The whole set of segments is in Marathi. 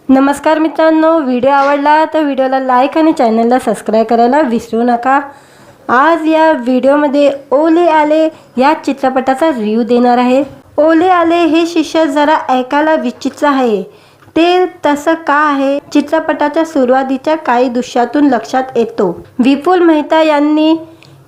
नमस्कार मित्रांनो, व्हिडिओ आवडला तर व्हिडिओला लाईक आणि चॅनलला सबस्क्राईब करायला विसरू नका। आज या व्हिडिओमध्ये ओले आले या चित्रपटाचा रिव्ह्यू देणार आहे। ओले आले हे शीर्षक जरा ऐकायला विचित्र आहे। ते तसं का आहे चित्रपटाच्या सुरुवातीच्या काही दृश्यातून लक्षात येतो। विपुल मेहता यांनी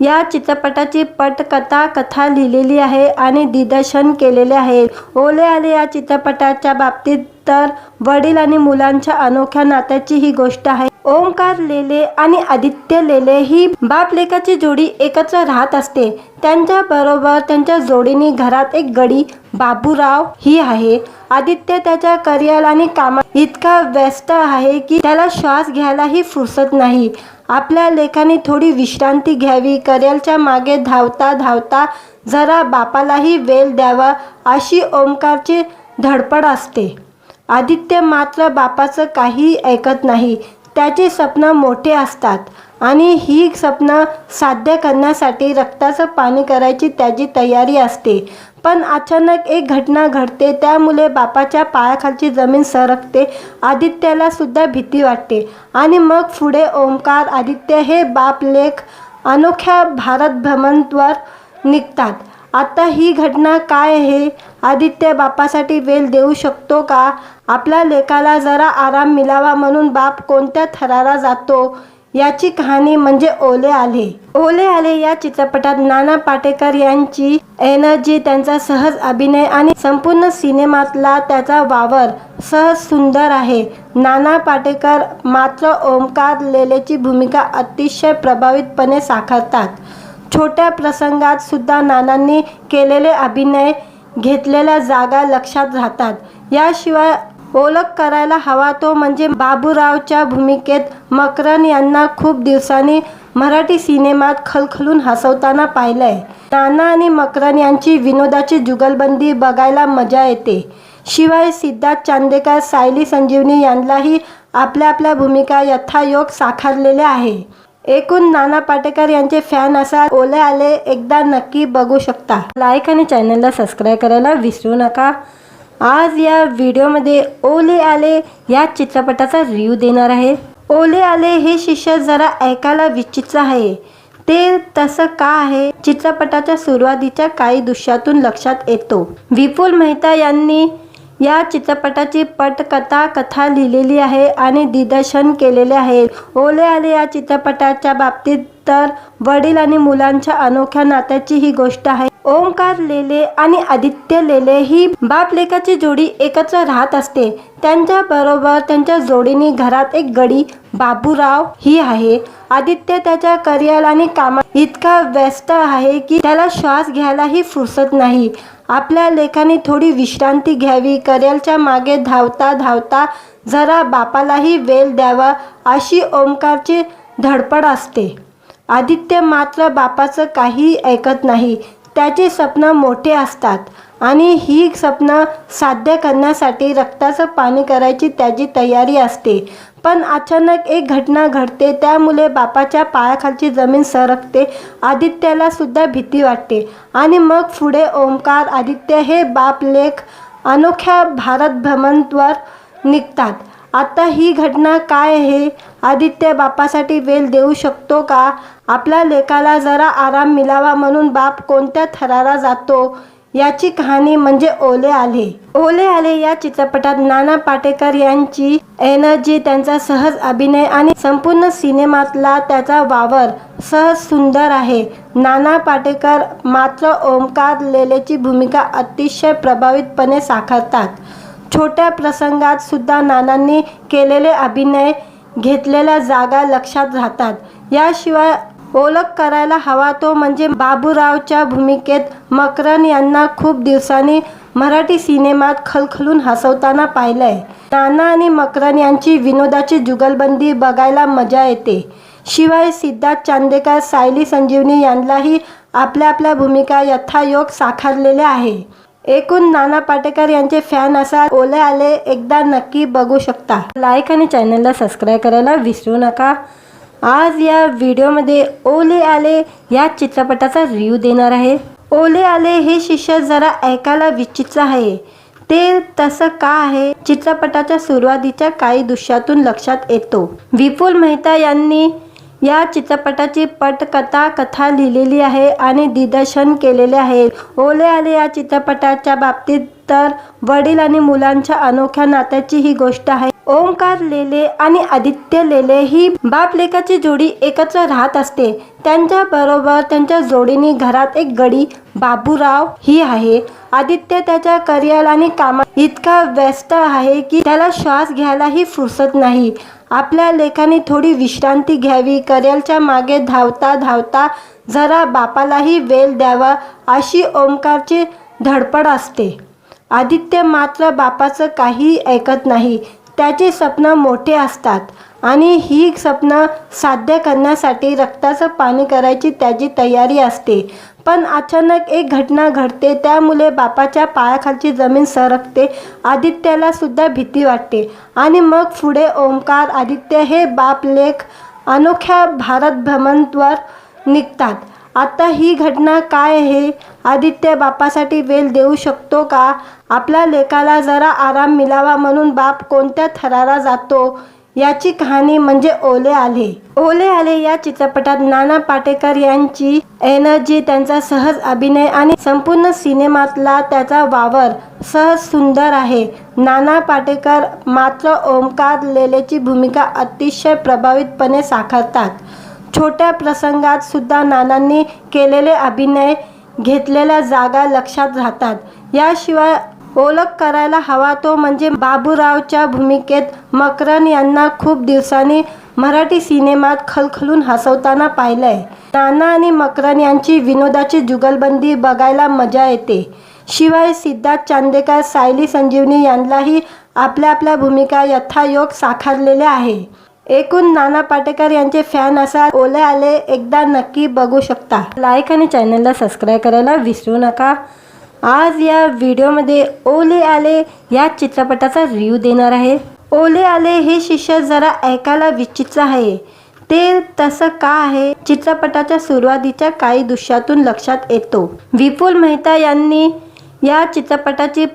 या चित्रपटाची पटकथा लिहिलेली आहे आणि दिग्दर्शन केलेले आहे। ओले आले या चित्रपटाच्या बाबतीत तर वडील आणि मुलांच्या अनोख्या नात्याची ही गोष्ट आहे। ओमकार लेले आणि आदित्य लेले ही बाप लेकाची जोडी एकत्र राहत असते। त्यांच्या बरोबर त्यांच्या जोडीने घरात एक गडी बाबूराव ही आहे। आदित्य त्याच्या करिअर आणि कामात इतका व्यस्त आहे की त्याला श्वास घ्यायलाही फुरसत नाही। आपल्या लेखाने थोडी विश्रांती घ्यावी, करिअरच्या मागे धावता धावता जरा बापालाही वेळ द्यावा अशी ओमकारची धडपड असते। आदित्य मात्र बापाचं काही ऐकत नाही। त्याची स्वप्न मोठे असतात आणि ही स्वप्न साध्य करण्यासाठी रक्ताचं पाणी करायची त्याची तयारी असते। पण अचानक एक घटना घडते, त्यामुळे बापाच्या पायाखालची जमीन सरकते। आदित्याला सुद्धा भीती वाटते आणि मग पुढे ओमकार आदित्य हे बाप लेक अनोख्या भारत भ्रमणावर निघतात। आता ही घटना काय आहे? आदित्य बापासाठी वेळ देऊ शकतो का? आपल्या लेकाला जरा आराम मिळावा म्हणून बाप कोणत्या थराला जातो? याची कहाणी म्हणजे ओले आले। ओले आले या चित्रपटात नाना पाटेकर यांची एनर्जी, त्यांचा सहज अभिनय आणि संपूर्ण सिनेमातला त्याचा वावर सहज सुंदर आहे। नाना पाटेकर मात्र ओमकार लेलेची भूमिका अतिशय प्रभावीपणे साकारतात। छोट्या प्रसंगात सुद्धा नानांनी केलेले अभिनय, घेतलेल्या जागा लक्षात राहतात। याशिवाय ओळख करायला हवा तो म्हणजे बाबूरावच्या भूमिकेत मकरन यांना खूप दिवसांनी मराठी सिनेमात खलखलून हसवताना पाहिलंय। नाना आणि मकरन यांची विनोदाची जुगलबंदी बघायला मजा येते। शिवाय सिद्धार्थ चांदेकर, सायली संजीवनी यांनाही आपल्या भूमिका यथायोग्य साकारलेल्या आहे। एकूण नाना पाटेकर यांचे फॅन असाल ओले आले एकदा नक्की बघू शकता। लाईक आणि चॅनलला सबस्क्राईब करायला विसरू नका। आज या व्हिडिओमध्ये ओले आले या चित्रपटाचा रिव्ह्यू देणार आहे। ओले आले हे शीर्षक जरा ऐकायला विचित्र आहे। ते तसं का आहे चित्रपटाच्या सुरुवातीच्या काही दृश्यातून लक्षात येतो। विपुल मेहता यांनी या चित्रपटाची पटकथा लिहिलेली आहे आणि दिग्दर्शन केलेले आहे। ओले आले या चित्रपटाच्या बाबतीत तर वडील आणि मुलांच्या अनोख्या नात्याची ही गोष्ट आहे। ओमकार लेले आणि आदित्य लेले ही बाप लेकाची जोडी एकत्र राहत असते। त्यांच्या बरोबर त्यांच्या जोडीने घरात एक गडी बाबूराव ही आहे। आदित्य त्याच्या करिअर आणि कामात इतका व्यस्त आहे की त्याला श्वास घ्यायलाही फुरसत नाही। आपल्या लेखाने थोडी विश्रांती घ्यावी, करिअरच्या मागे धावता धावता जरा बापालाही वेळ द्यावा अशी ओमकारची धडपड असते। आदित्य मात्र बापाचं काही ऐकत नाही। त्याची स्वप्न मोठे असतात आणि ही स्वप्न साध्य करण्यासाठी रक्ताचं पाणी करायची त्याची तयारी असते। पण अचानक एक घटना घडते, त्यामुळे बापाच्या पायाखालची जमीन सरकते। आदित्याला सुद्धा भीती वाटते आणि मग पुढे ओमकार आदित्य हे बाप लेक अनोख्या भारत भ्रमणावर निघतात। आता ही घटना काय आहे? आदित्य बापासाठी वेळ देऊ शकतो का? आपल्या लेकाला जरा आराम मिळावा म्हणून बाप कोणत्या थराला जातो? याची कहाणी म्हणजे ओले आले। ओले आले या चित्रपटात नाना पाटेकर यांची एनर्जी, त्यांचा सहज अभिनय आणि संपूर्ण सिनेमातला त्याचा वावर सहज सुंदर आहे। नाना पाटेकर मात्र ओमकार लेलेची भूमिका अतिशय प्रभावीपणे साकारतात। छोट्या प्रसंगात सुद्धा नानांनी केलेले अभिनय, घेतलेल्या जागा लक्षात राहतात। याशिवाय ओळख करायला हवा तो म्हणजे बाबूरावच्या भूमिकेत मकरन यांना खूप दिवसांनी मराठी सिनेमात खलखलून हसवताना पाहिलंय। नाना आणि मकरन यांची विनोदाची जुगलबंदी बघायला मजा येते। शिवाय सिद्धार्थ चांदेकर, सायली संजीवनी यांनाही आपल्या भूमिका यथायोग्य साकारलेल्या आहे। एकूण नाना पाटेकर यांचे फॅन असाल ओले आले एकदा नक्की बघू शकता। लाईक आणि चॅनलला सबस्क्राईब करायला विसरू नका। आज या व्हिडिओमध्ये ओले आले या चित्रपटाचा रिव्ह्यू देणार आहे। ओले आले हे शीर्षक जरा ऐकायला विचित्र आहे। ते तसं का आहे चित्रपटाच्या सुरुवातीच्या काही दृश्यातून लक्षात येतो। विपुल मेहता यांनी या चित्रपटाची कथा लिहिलेली आहे आणि दिग्दर्शन केलेले आहे। ओले आले या चित्रपटाच्या बाबतीत तर वडील आणि मुलांच्या अनोख्या नात्याची ही गोष्ट आहे। ओमकार लेले आणि आदित्य लेले ही बाप लेकाची जोडी एकत्र राहत असते। त्यांच्या बरोबर त्यांच्या जोडीने घरात एक गडी बाबूराव ही आहे। आदित्य त्याच्या करिअर आणि कामात इतका व्यस्त आहे की त्याला श्वास घ्यायलाही फुरसत नाही। आपल्या लेखाने थोडी विश्रांती घ्यावी, करिअरच्या मागे धावता धावता जरा बापालाही वेळ द्यावा अशी ओमकारची धडपड असते। आदित्य मात्र बापाचं काही ऐकत नाही। त्याची स्वप्न मोठे असतात आणि ही स्वप्न साध्य करण्यासाठी रक्ताचं पाणी करायची त्याची तयारी असते। पण अचानक एक घटना घडते, त्यामुळे बापाच्या पायाखालची जमीन सरकते। आदित्याला सुद्धा भीती वाटते आणि मग पुढे ओमकार आदित्य हे बाप लेक अनोख्या भारत भ्रमणावर निघतात। आता ही घटना काय आहे? आदित्य बापासाठी वेळ देऊ शकतो का? आपल्या लेकाला जरा आराम मिळावा म्हणून बाप कोणत्या थराला जातो? याची कहाणी म्हणजे ओले आले। ओले आले या चित्रपटात नाना पाटेकर यांची एनर्जी, त्यांचा सहज अभिनय आणि संपूर्ण सिनेमातला त्याचा वावर सहज सुंदर आहे। नाना पाटेकर मात्र ओमकार लेलेची भूमिका अतिशय प्रभावीपणे साकारतात। छोट्या प्रसंगात सुद्धा नानांनी केलेले अभिनय, घेतलेल्या जागा लक्षात राहतात। याशिवाय ओळख करायला हवा तो म्हणजे बाबूरावच्या भूमिकेत मकरन यांना खूप दिवसांनी मराठी सिनेमात खलखलून हसवताना पाहिलंय। नाना आणि मकरन यांची विनोदाची जुगलबंदी बघायला मजा येते। शिवाय सिद्धार्थ चांदेकर, सायली संजीवनी यांनाही आपल्या आपल्या भूमिका यथायोग्य साकारलेल्या आहे। एकूण नाना पाटेकर यांचे फॅन असाल ओले आले एकदा नक्की बघू शकता। लाईक आणि चॅनलला सबस्क्राईब करायला विसरू नका। आज या व्हिडिओमध्ये ओले आले या चित्रपटाचा रिव्ह्यू देणार आहे। ओले आले हे शीर्षक जरा ऐकायला विचित्र आहे। ते तसं का आहे चित्रपटाच्या सुरुवातीच्या काही दृश्यातून लक्षात येतो। विपुल मेहता यांनी या चित्रपटाची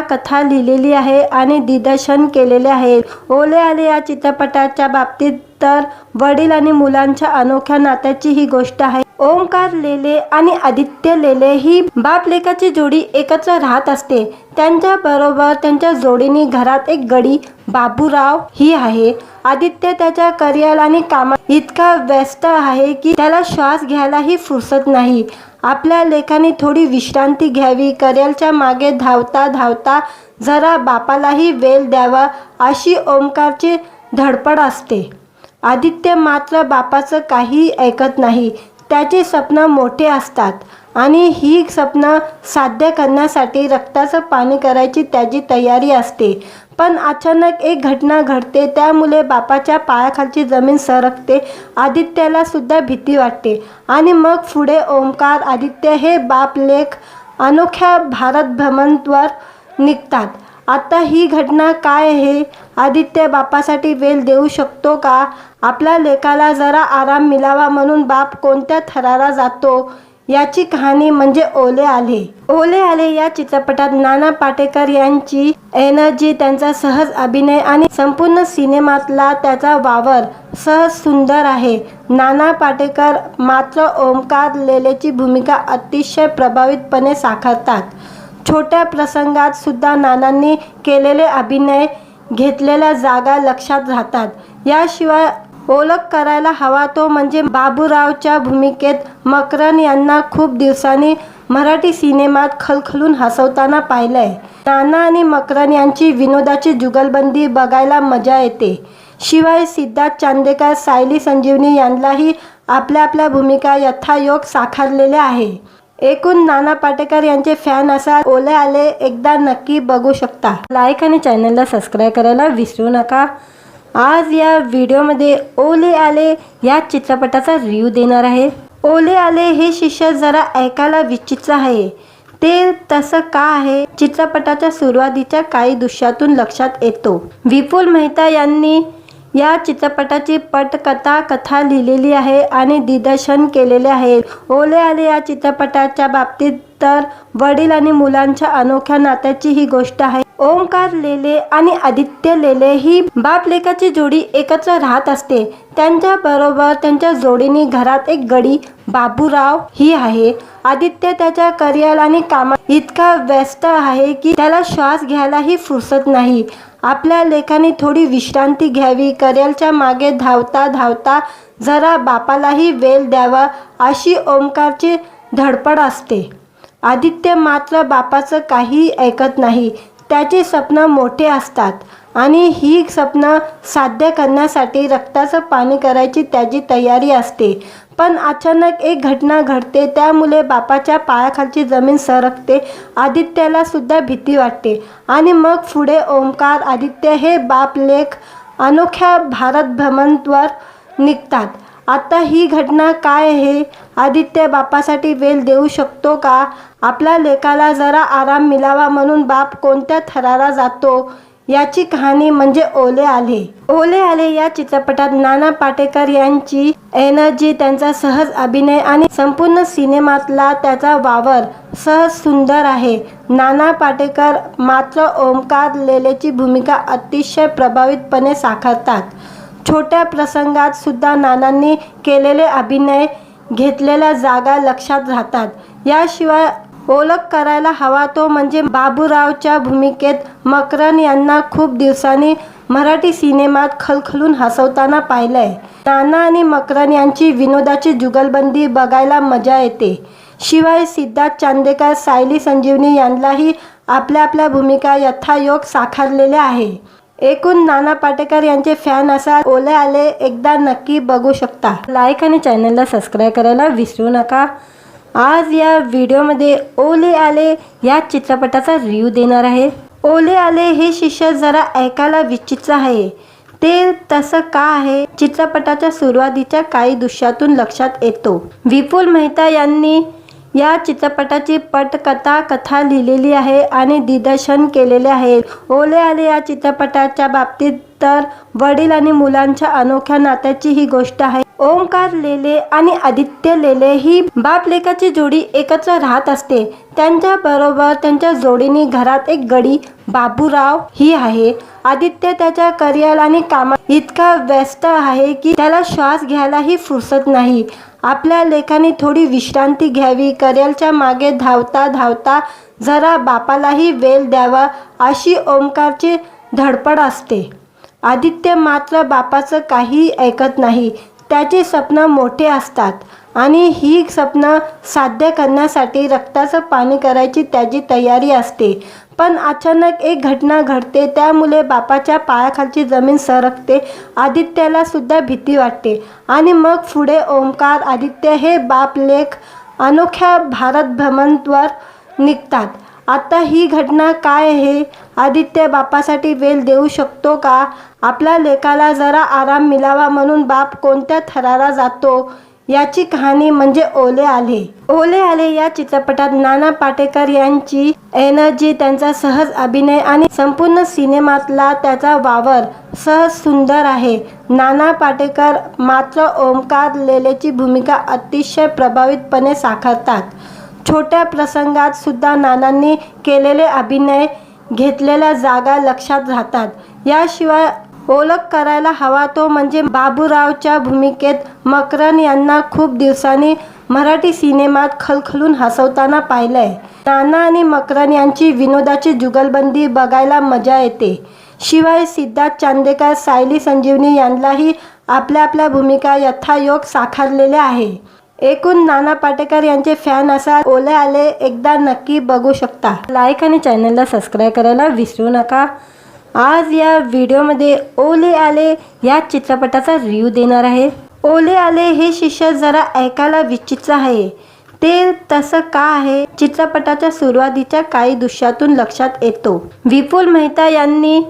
कथा लिहिलेली आहे आणि दिग्दर्शन केलेले आहे। ओले आले या चित्रपटाच्या बाबतीत तर वडील आणि मुलांच्या अनोख्या नात्याची ही गोष्ट आहे। ओमकार लेले आणि आदित्य लेले ही बाप लेकाची जोडी एकत्र राहत असते। त्यांच्या बरोबर त्यांच्या जोडीने घरात एक गडी बाबूराव ही आहे। आदित्य त्याच्या करिअर आणि कामात इतका व्यस्त आहे की त्याला श्वास घ्यायलाही फुरसत नाही। आपल्या लेखाने थोडी विश्रांती घ्यावी, करिअरच्या मागे धावता धावता जरा बापालाही वेळ द्यावा अशी ओमकारची धडपड असते। आदित्य मात्र बापाचं काही ऐकत नाही। त्याची स्वप्न मोठे असतात आणि ही स्वप्न साध्य करण्यासाठी रक्ताचं पाणी करायची त्याची तयारी असते। पण अचानक एक घटना घडते, त्यामुळे बापाच्या पायाखालची जमीन सरकते। आदित्याला सुद्धा भीती वाटते आणि मग पुढे ओमकार आदित्य हे बाप लेक अनोख्या भारत भ्रमणावर निघतात। आता ही घटना काय आहे? आदित्य बापासाठी वेळ देऊ शकतो का? आपल्या लेकाला जरा आराम मिळावा म्हणून बाप कोणत्या थराला जातो? याची कहाणी म्हणजे ओले आले। ओले आले या चित्रपटात नाना पाटेकर यांची एनर्जी, त्यांचा सहज अभिनय आणि संपूर्ण सिनेमातला त्याचा वावर सहज सुंदर आहे। नाना पाटेकर मात्र ओमकार लेलेची भूमिका अतिशय प्रभावीपणे साकारतात। छोट्या प्रसंगात सुद्धा नानांनी केलेले अभिनय, घेतलेल्या जागा लक्षात राहतात। याशिवाय ओळख करायला हवा तो म्हणजे बाबूरावच्या भूमिकेत मकरन यांना खूप दिवसांनी मराठी सिनेमात खलखलून हसवताना पाहिलंय। नाना आणि मकरन यांची विनोदाची जुगलबंदी बघायला मजा येते। शिवाय सिद्धार्थ चांदेकर, सायली संजीवनी यांनाही आपल्या आपल्या भूमिका यथायोग्य साकारलेल्या आहे। एकूण नाना पाटेकर यांचे फॅन असाल ओले आले एकदा नक्की बघू शकता। लाईक आणि चॅनलला सबस्क्राईब करायला विसरू नका। आज या व्हिडिओमध्ये ओले आले या चित्रपटाचा रिव्ह्यू देणार आहे। ओले आले हे शीर्षक जरा ऐकायला विचित्र आहे। ते तसं का आहे चित्रपटाच्या सुरुवातीच्या काही दृश्यातून लक्षात येतो। विपुल मेहता यांनी या चित्रपटाची कथा लिहिलेली आहे आणि दिग्दर्शन केलेले आहे। ओले आले या चित्रपटाच्या बाबतीत तर वडील आणि मुलांच्या अनोख्या नात्याची ही गोष्ट आहे। ओमकार लेले आणि आदित्य लेले ही बाप लेकाची जोडी एकत्र राहत असते। त्यांच्या बरोबर त्यांच्या जोडीने घरात एक गडी बाबूराव ही आहे। आदित्य त्याच्या करिअर आणि कामात इतका व्यस्त आहे की त्याला श्वास घ्यायलाही फुरसत नाही। आपल्या लेकाने थोडी विश्रांती घ्यावी, करिअरच्या मागे धावता धावता जरा बापालाही वेळ द्यावा अशी ओमकारची धडपड असते। आदित्य मात्र बापाचं काही ऐकत नाही। त्याची स्वप्न मोठे असतात आणि ही स्वप्न साध्य करण्यासाठी रक्ताचं पाणी करायची त्याची तयारी असते। पण अचानक एक घटना घडते, त्यामुळे बापाच्या पायाखालची जमीन सरकते। आदित्याला सुद्धा भीती वाटते आणि मग पुढे ओमकार आदित्य हे बाप लेक अनोख्या भारत भ्रमणावर निघतात। आता ही घटना काय आहे? आदित्य बापासाठी वेळ देऊ शकतो का? आपल्या लेकाला जरा आराम मिळावा म्हणून बाप कोणत्या थराला जातो? याची कहाणी म्हणजे ओले आले। ओले आले या चित्रपटात नाना पाटेकर यांची एनर्जी, त्यांचा सहज अभिनय आणि संपूर्ण सिनेमातला त्याचा वावर सहज सुंदर आहे। नाना पाटेकर मात्र ओमकार लेलेची भूमिका अतिशय प्रभावीपणे साकारतात। छोट्या प्रसंगात सुद्धा नानांनी केलेले अभिनय, घेतलेल्या जागा लक्षात राहतात। याशिवाय ओळख करायला हवा तो म्हणजे बाबूरावच्या भूमिकेत मकरन यांना खूप दिवसांनी मराठी सिनेमात खलखलून हसवताना पाहिलंय। नाना आणि मकरन यांची विनोदाची जुगलबंदी बघायला मजा येते। शिवाय सिद्धार्थ चांदेकर, सायली संजीवनी यांनाही आपल्या आपल्या भूमिका यथायोग्य साकारलेल्या आहे। एकूण नाना पाटेकर यांचे फॅन असाल ओले आले एकदा नक्की बघू शकता। लाईक आणि चॅनलला सबस्क्राईब करायला विसरू नका। आज या व्हिडिओमध्ये ओले आले या चित्रपटाचा रिव्ह्यू देणार आहे। ओले आले हे शीर्षक जरा ऐकायला विचित्र आहे। ते तसं का आहे? चित्रपटाच्या सुरुवातीच्या काही दृश्यातून लक्षात येतो। विपुल मेहता यांनी या चित्रपटाची कथा लिहिलेली आहे आणि दिग्दर्शन केलेले आहे। ओले आले या चित्रपटाच्या बाबतीत तर वडील आणि मुलांच्या अनोख्या नात्याची ही गोष्ट आहे। ओमकार लेले आणि आदित्य लेले ही बाप लेकाची जोडी एकत्र राहत असते। त्यांच्या बरोबर त्यांच्या जोडीने घरात एक गडी बाबूराव ही आहे। आदित्य त्याच्या करिअर आणि कामात इतका व्यस्त आहे की त्याला श्वास घ्यायलाही फुरसत नाही। आपल्या लेकाने थोडी विश्रांती घ्यावी, करिअरच्या मागे धावता धावता जरा बापालाही वेळ द्यावा अशी ओमकारची धडपड असते। आदित्य मात्र बापाचं काही ऐकत नाही। त्याची स्वप्न मोठे असतात आणि ही स्वप्न साध्य करण्यासाठी रक्ताचं पाणी करायची त्याची तयारी असते। पण अचानक एक घटना घडते, त्यामुळे बापाच्या पायाखालची जमीन सरकते। आदित्याला सुद्धा भीती वाटते आणि मग पुढे ओमकार आदित्य हे बाप लेक अनोख्या भारत भ्रमणावर निघतात। आता ही घटना काय आहे? आदित्य बापासाठी वेळ देऊ शकतो का? आपल्या लेकाला जरा आराम मिळावा म्हणून बाप कोणत्या थराला जातो? याची कहाणी म्हणजे ओले आले। ओले आले या चित्रपटात नाना पाटेकर यांची एनर्जी, त्यांचा सहज अभिनय आणि संपूर्ण सिनेमातला त्याचा वावर सहज सुंदर आहे। नाना पाटेकर मात्र ओमकार लेलेची भूमिका अतिशय प्रभावीपणे साकारतात। छोट्या प्रसंगात सुद्धा नानांनी केलेले अभिनय, घेतलेल्या जागा लक्षात राहतात। याशिवाय ओळख करायला हवा तो म्हणजे बाबूरावच्या भूमिकेत मकरन यांना खूप दिवसांनी मराठी सिनेमात खलखलून हसवताना पाहिलंय। नाना आणि मकरन यांची विनोदाची जुगलबंदी बघायला मजा येते। शिवाय सिद्धार्थ चांदेकर, सायली संजीवनी यांनाही आपल्या आपल्या भूमिका यथायोग्य साकारलेल्या आहे। एकूण नाना पाटेकर यांचे फॅन असाल ओले आले एकदा नक्की बघू शकता। लाईक आणि चॅनलला सबस्क्राईब करायला विसरू नका। आज या व्हिडिओमध्ये ओले आले या चित्रपटाचा रिव्ह्यू देणार आहे। ओले आले हे शीर्षक जरा ऐकायला विचित्र आहे। ते तसं का आहे? चित्रपटाच्या सुरुवातीच्या काही दृश्यातून लक्षात येतो। विपुल मेहता यांनी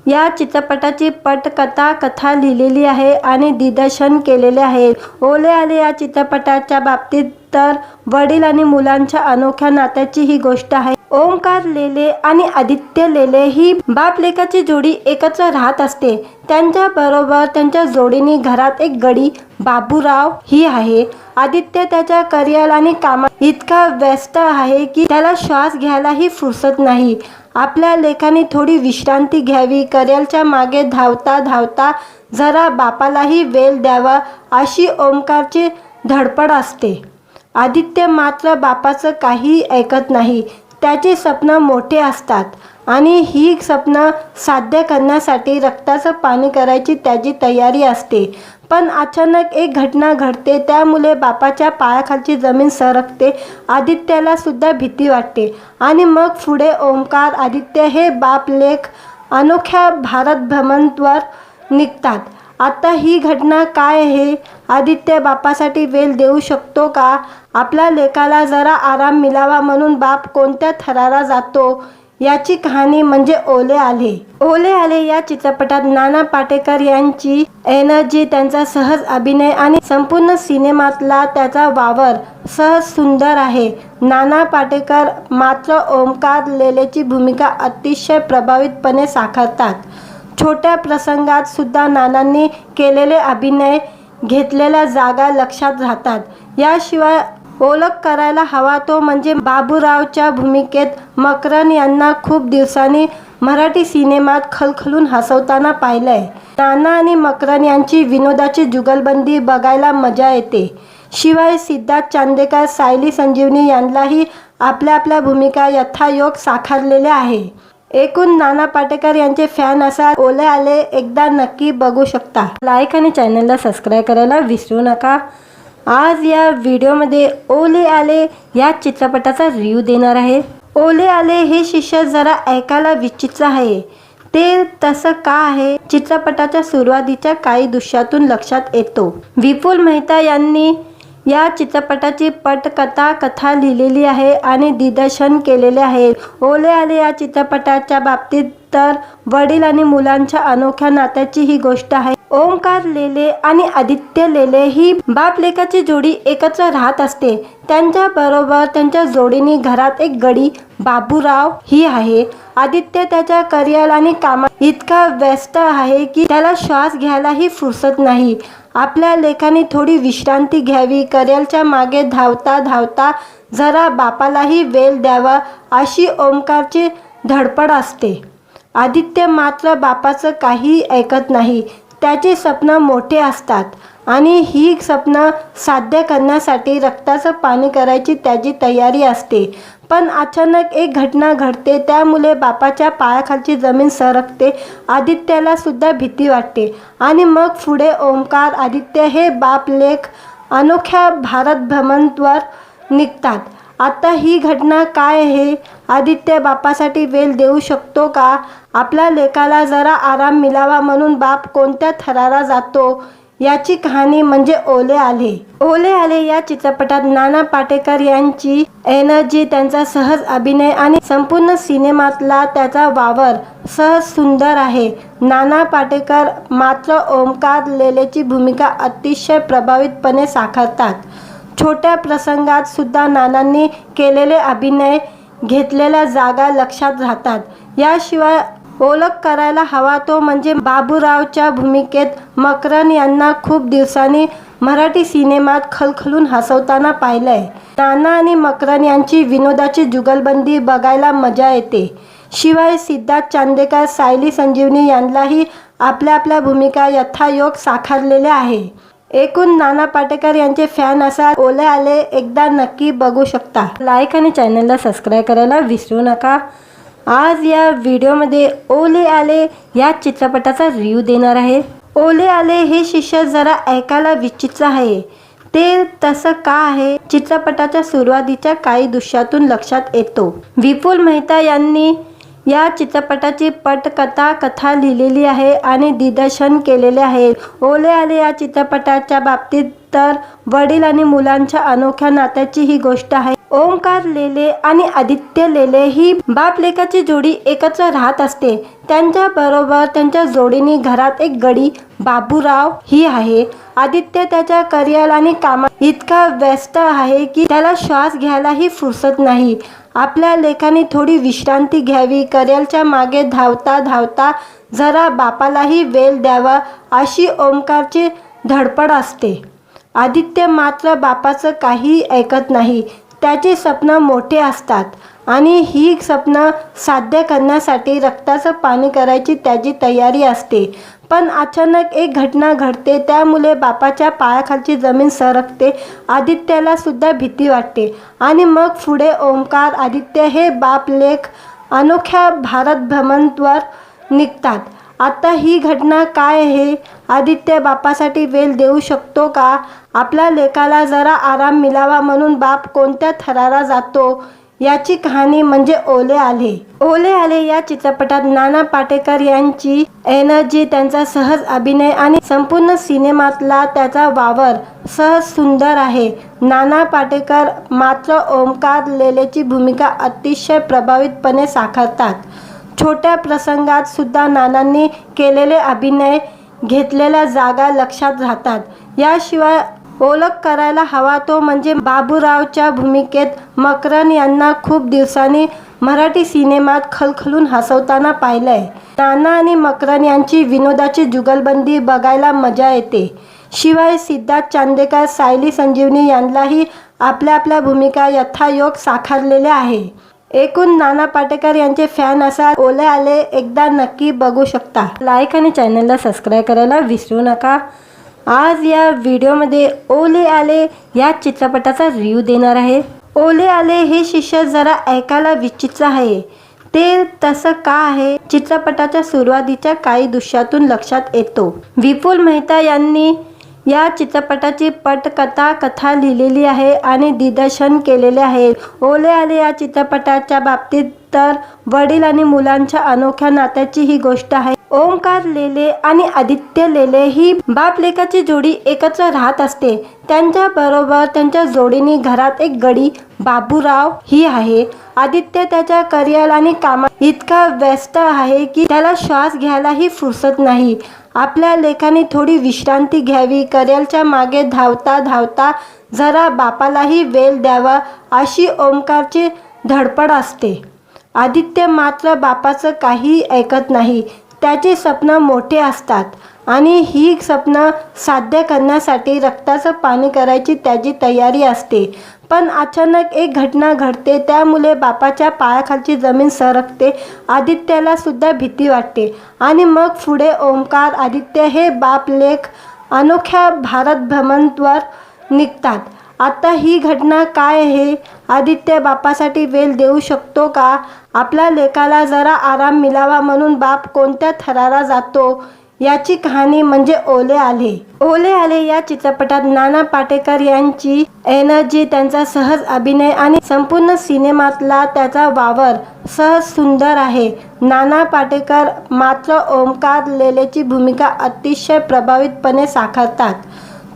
या चित्रपटाची कथा लिहिलेली आहे आणि दिग्दर्शन केलेले आहे। ओले आले या चित्रपटाच्या बाबतीत तर वडील आणि मुलांच्या अनोख्या नात्याची ही गोष्ट आहे। ओमकार लेले आणि आदित्य लेले ही बाप लेकाची जोडी एकत्र राहत असते. त्यांच्या बरोबर त्यांच्या जोडीने घरात एक गडी बाबूराव ही आहे. आदित्य त्याच्या करिअर आणि कामात इतका व्यस्त आहे की त्याला श्वास घ्यायलाही फुरसत नाही. आपल्या लेकाने थोडी विश्रांती घ्यावी, करिअरच्या मागे धावता धावता जरा बापालाही वेळ द्यावा अशी ओमकारची धडपड असते. आदित्य मात्र बापाचं काही ऐकत नाही. त्याची स्वप्न मोठे असतात आणि ही स्वप्न साध्य करण्यासाठी रक्ताचं पाणी करायची त्याची तयारी असते. पण अचानक एक घटना घडते, त्यामुळे बापाच्या पायाखालची जमीन सरकते. आदित्याला सुद्धा भीती वाटते आणि मग पुढे ओमकार आदित्य हे बाप लेक अनोख्या भारत भ्रमणावर निघतात. आता ही घटना काय आहे? आदित्य बापासाठी वेळ देऊ शकतो का? आपल्या लेकाला जरा आराम मिळावा म्हणून बाप कोणत्या थराला जातो? याची कहाणी म्हणजे ओले आले. ओले आले या चित्रपटात नाना पाटेकर यांची एनर्जी, त्यांचा सहज अभिनय आणि संपूर्ण सिनेमातला त्याचा वावर सहज सुंदर आहे. नाना पाटेकर मात्र ओमकार लेलेची भूमिका अतिशय प्रभावीपणे साकारतात. छोट्या प्रसंगात सुद्धा नानांनी केलेले अभिनय, घेतलेल्या जागा लक्षात राहतात. याशिवाय ओळख करायला हवा तो म्हणजे बाबूरावच्या भूमिकेत मकरन यांना खूप दिवसांनी मराठी सिनेमात खलखलून हसवताना पाहिलंय. नाना आणि मकरन यांची विनोदाची जुगलबंदी बघायला मजा येते. शिवाय सिद्धार्थ चांदेकर, सायली संजीवनी यांनाही आपल्या आपल्या भूमिका यथायोग्य साकारलेल्या आहे. एकूण नाना पाटेकर यांचे फॅन असाल ओले आले एकदा नक्की बघू शकता. लाईक आणि चॅनलला सबस्क्राईब करायला विसरू नका. आज या व्हिडिओमध्ये ओले आले या चित्रपटाचा रिव्ह्यू देणार आहे. ओले आले हे शीर्षक जरा ऐकायला विचित्र आहे. ते तसं का आहे? चित्रपटाच्या सुरुवातीच्या काही दृश्यातून लक्षात येतो. विपुल मेहता यांनी या चित्रपटाची कथा लिहिलेली आहे आणि दिग्दर्शन केलेले आहे. ओले आले या चित्रपटाच्या बाबतीत तर वडील आणि मुलांच्या अनोख्या नात्याची ही गोष्ट आहे. ओमकार लेले आणि आदित्य लेले ही बाप लेकाची जोडी एकत्र राहत असते. त्यांच्या बरोबर त्यांच्या जोडीने घरात एक गडी बाबूराव ही आहे. आदित्य त्याच्या करिअर आणि कामात इतका व्यस्त आहे की त्याला श्वास घ्यायलाही फुरसत नाही. आपल्या लेकाने थोडी विश्रांती घ्यावी, करिअरच्या मागे धावता धावता जरा बापालाही वेळ द्यावा अशी ओमकारची धडपड असते. आदित्य मात्र बापाचं काही ऐकत नाही. त्याची स्वप्न मोठे असतात आणि ही स्वप्न साध्य करण्यासाठी रक्ताचं पाणी करायची त्याची तयारी असते. पण अचानक एक घटना घडते, त्यामुळे बापाच्या पायाखालची जमीन सरकते. आदित्याला सुद्धा भीती वाटते आणि मग पुढे ओमकार आदित्य हे बाप लेक अनोख्या भारत भ्रमणावर निघतात. आता ही घटना काय आहे? आदित्य बापासाठी वेळ देऊ शकतो का? आपल्या लेकाला जरा आराम मिळावा म्हणून बाप कोणत्या थराला जातो? याची कहाणी म्हणजे ओले आले. ओले आले या चित्रपटात नाना पाटेकर यांची एनर्जी, त्यांचा सहज अभिनय आणि संपूर्ण सिनेमातला त्याचा वावर सहज सुंदर आहे. नाना पाटेकर मात्र ओमकार लेलेची भूमिका अतिशय प्रभावीपणे साकारतात. छोट्या प्रसंगात सुद्धा नानांनी केलेले अभिनय, घेतलेल्या जागा लक्षात राहतात. याशिवाय ओळख करायला हवा तो म्हणजे बाबूरावच्या भूमिकेत मकरन यांना खूप दिवसांनी मराठी सिनेमात खलखलून हसवताना पाहिलंय. नाना आणि मकरन यांची विनोदाची जुगलबंदी बघायला मजा येते. शिवाय सिद्धार्थ चांदेकर, सायली संजीवनी यांनाही आपल्या आपल्या भूमिका यथायोग्य साकारलेल्या आहे. एकूण नाना पाटेकर यांचे फॅन असाल ओले आले एकदा नक्की बघू शकता. लाईक आणि चॅनलला सबस्क्राईब करायला विसरू नका. आज या व्हिडिओमध्ये ओले आले या चित्रपटाचा रिव्ह्यू देणार आहे. ओले आले हे शीर्षक जरा ऐकायला विचित्र आहे. ते तसं का आहे? चित्रपटाच्या सुरुवातीच्या काही दृश्यातून लक्षात येतो. विपुल मेहता यांनी या चित्रपटाची कथा लिहिलेली आहे आणि दिग्दर्शन केलेले आहे. ओले आले या चित्रपटाच्या बाबतीत तर वडील आणि मुलांच्या अनोख्या नात्याची ही गोष्ट आहे. ओमकार लेले आणि आदित्य लेले ही बाप लेकाची जोडी एकत्र राहत असते. त्यांच्या बरोबर त्यांच्या जोडीने घरात एक गडी बाबूराव ही आहे. आदित्य त्याच्या करिअर आणि कामात इतका व्यस्त आहे की त्याला श्वास घ्यायलाही फुरसत नाही. आपल्या लेकाने थोडी विश्रांती घ्यावी, करिअरच्या मागे धावता धावता जरा बापालाही वेळ द्यावा अशी ओमकारची धडपड असते. आदित्य मात्र बापाचं काही ऐकत नाही. त्याची स्वप्न मोठे असतात आणि ही स्वप्न साध्य करण्यासाठी रक्ताचं पाणी करायची त्याची तयारी असते. पण अचानक एक घटना घडते, त्यामुळे बापाच्या पायाखालची जमीन सरकते. आदित्यला सुद्धा भीती वाटते आणि मग पुढे ओमकार, आदित्य हे बाप लेक अनोख्या भारत भ्रमणावर निघतात. आता ही घटना काय आहे? आदित्य बापासाठी वेळ देऊ शकतो का? आपल्या लेकाला जरा आराम मिळावा म्हणून बाप कोणत्या थराला जातो? याची कहाणी म्हणजे ओले आले. ओले आले या चित्रपटात नाना पाटेकर यांची एनर्जी, त्यांचा सहज अभिनय आणि संपूर्ण सिनेमातला त्याचा वावर सहज सुंदर आहे. नाना पाटेकर मात्र ओमकार लेलेची भूमिका अतिशय प्रभावीपणे साकारतात. छोट्या प्रसंगात सुद्धा नानांनी केलेले अभिनय, घेतलेल्या जागा लक्षात राहतात. याशिवाय ओळख करायला हवा तो म्हणजे बाबूरावच्या भूमिकेत मकरन यांना खूप दिवसांनी मराठी सिनेमात खलखलून हसवताना पाहिलंय. नाना आणि मकरन यांची विनोदाची जुगलबंदी बघायला मजा येते. शिवाय सिद्धार्थ चांदेकर, सायली संजीवनी यांनाही आपल्या आपल्या भूमिका यथायोग्य साकारलेल्या आहे. एकूण नाना पाटेकर यांचे फॅन असाल, ओले आले एकदा नक्की बघू शकता. लाईक आणि चॅनलला सबस्क्राईब करायला विसरू नका. आज या व्हिडिओमध्ये ओले आले या चित्रपटाचा रिव्ह्यू देणार आहे. ओले आले हे शीर्षक जरा ऐकायला विचित्र आहे. ते तसं का आहे? चित्रपटाच्या सुरुवातीच्या काही दृश्यातून लक्षात येतो. विपुल मेहता यांनी या चित्रपटाची कथा लिहिलेली आहे आणि दिग्दर्शन केलेले आहे. ओले आले या चित्रपटाच्या बाबतीत तर वडील आणि मुलांच्या अनोख्या नात्याची ही गोष्ट आहे. ओमकार लेले आणि आदित्य लेले ही बाप लेकाची जोडी एकत्र राहत असते. त्यांच्या बरोबर त्यांच्या जोडीने घरात एक गडी बाबूराव ही आहे. आदित्य त्याच्या करिअर आणि कामात इतका व्यस्त आहे की त्याला श्वास घ्यायलाही फुरसत नाही. आपल्या लेकाने थोडी विश्रांती घ्यावी, करिअरच्या मागे धावता धावता जरा बापालाही वेळ द्यावा अशी ओमकारची धडपड असते. आदित्य मात्र बापाचं काही ऐकत नाही. त्याची स्वप्न मोठे असतात आणि ही स्वप्न साध्य करण्यासाठी रक्ताचं पाणी करायची त्याची तयारी असते. पण अचानक एक घटना घडते, त्यामुळे बापाच्या पायाखालची जमीन सरकते. आदित्यला सुद्धा भीती वाटते आणि मग पुढे ओमकार, आदित्य हे बाप लेक अनोख्या भारत भ्रमणावर निघतात. आता ही घटना काय आहे? आदित्य बापासाठी वेळ देऊ शकतो का? आपल्या लेकाला जरा आराम मिळावा म्हणून बाप कोणत्या थराला जातो? याची कहाणी म्हणजे ओले आले. ओले आले या चित्रपटात नाना पाटेकर यांची एनर्जी, त्यांचा सहज अभिनय आणि संपूर्ण सिनेमातला त्याचा वावर सहज सुंदर आहे. नाना पाटेकर मात्र ओमकार लेलेची भूमिका अतिशय प्रभावीपणे साकारतात.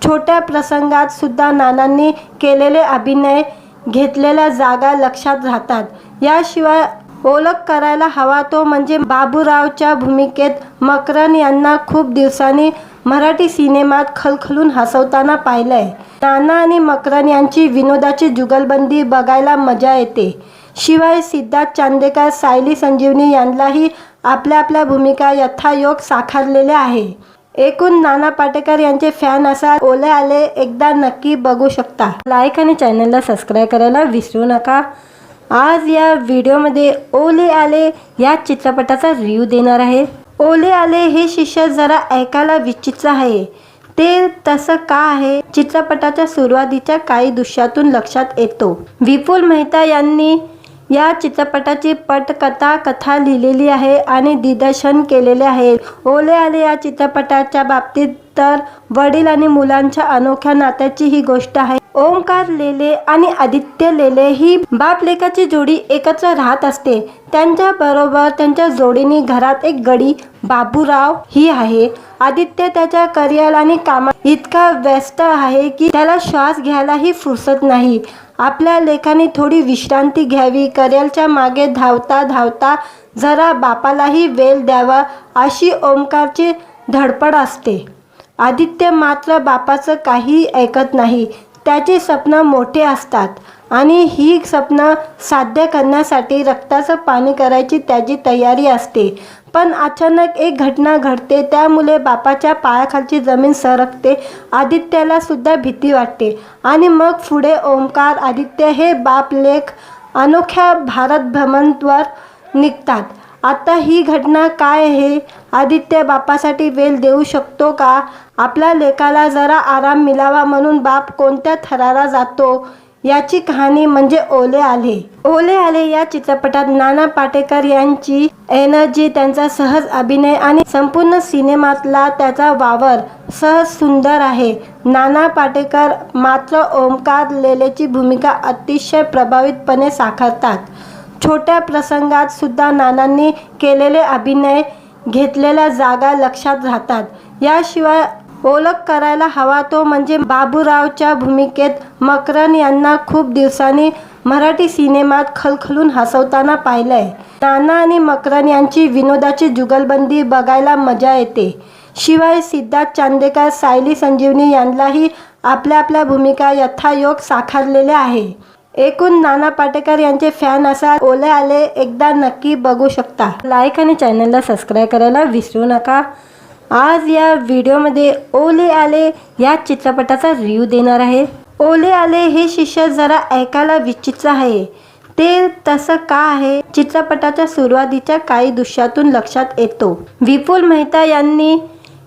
छोट्या प्रसंगात सुद्धा नानांनी केलेले अभिनय, घेतलेल्या जागा लक्षात राहतात. याशिवाय ओळख करायला हवा तो म्हणजे बाबूरावच्या भूमिकेत मकरन यांना खूप दिवसांनी मराठी सिनेमात खलखलून हसवताना पाहिलंय. नाना आणि मकरन यांची विनोदाची जुगलबंदी बघायला मजा येते. शिवाय सिद्धार्थ चांदेकर, सायली संजीवनी यांनाही आपल्या आपल्या भूमिका यथायोग्य साकारलेल्या आहे. एकूण नाना पाटेकर यांचे फॅन असाल, ओले आले एकदा नक्की बघू शकता. लाईक आणि चॅनलला सबस्क्राईब करायला विसरू नका. आज या व्हिडिओमध्ये ओले आले या चित्रपटाचा रिव्ह्यू देणार आहे. ओले आले हे शीर्षक जरा ऐकायला विचित्र आहे. ते तसं का आहे? चित्रपटाच्या सुरुवातीच्या काही दृश्यातून लक्षात येतो. विपुल मेहता यांनी या चित्रपटाची कथा लिहिलेली आहे आणि दिग्दर्शन केलेले आहे. ओले आले या चित्रपटाच्या बाबतीत तर वडील आणि मुलांच्या अनोख्या नात्याची ही गोष्ट आहे. ओमकार लेले आणि आदित्य लेले ही बाप लेकाची जोडी एकत्र राहत असते. त्यांच्या बरोबर त्यांच्या जोडीने घरात एक गडी बाबूराव ही आहे. आदित्य त्याच्या करिअर आणि कामात इतका व्यस्त आहे की त्याला श्वास घ्यायलाही फुरसत नाही. आपल्या लेकाने थोडी विश्रांती घ्यावी, करिअरच्या मागे धावता धावता जरा बापालाही वेळ द्यावा अशी ओमकारची धडपड असते. आदित्य मात्र बापाचं काही ऐकत नाही. त्याची स्वप्न मोठे असतात आणि ही स्वप्न साध्य करण्यासाठी रक्ताचं पाणी करायची त्याची तयारी असते. पण अचानक एक घटना घडते, त्यामुळे बापाच्या पायाखालची जमीन सरकते. आदित्याला सुद्धा भीती वाटते आणि मग पुढे ओमकार आदित्य हे बाप लेक अनोख्या भारत भ्रमणावर निघतात. आता ही घटना काय आहे? आदित्य बापासाठी वेळ देऊ शकतो का? आपल्या लेकाला जरा आराम मिळावा म्हणून बाप कोणत्या थराला जातो? याची कहाणी म्हणजे ओले आले. ओले आले या चित्रपटात नाना पाटेकर यांची एनर्जी, त्यांचा सहज अभिनय आणि संपूर्ण सिनेमातला त्याचा वावर सहज सुंदर आहे. नाना पाटेकर मात्र ओमकार लेलेची भूमिका अतिशय प्रभावीपणे साकारतात. छोट्या प्रसंगात सुद्धा नानांनी केलेले अभिनय, घेतलेल्या जागा लक्षात राहतात. याशिवाय ओळख करायला हवा तो म्हणजे बाबूरावच्या भूमिकेत मकरन यांना खूप दिवसांनी मराठी सिनेमात खलखलून हसवताना पाहिलंय. नाना आणि मकरन यांची विनोदाची जुगलबंदी बघायला मजा येते. शिवाय सिद्धार्थ चांदेकर, सायली संजीवनी यांनाही आपल्या आपल्या भूमिका यथायोग्य साकारलेल्या आहे. एकूण नाना पाटेकर यांचे फॅन असाल ओले आले एकदा नक्की बघू शकता. लाईक आणि चॅनलला सबस्क्राईब करायला विसरू नका. आज या व्हिडिओमध्ये ओले आले या चित्रपटाचा रिव्ह्यू देणार आहे. ओले आले हे शीर्षक जरा ऐकायला विचित्र आहे. ते तसं का आहे? चित्रपटाच्या सुरुवातीच्या काही दृश्यातून लक्षात येतो. विपुल मेहता यांनी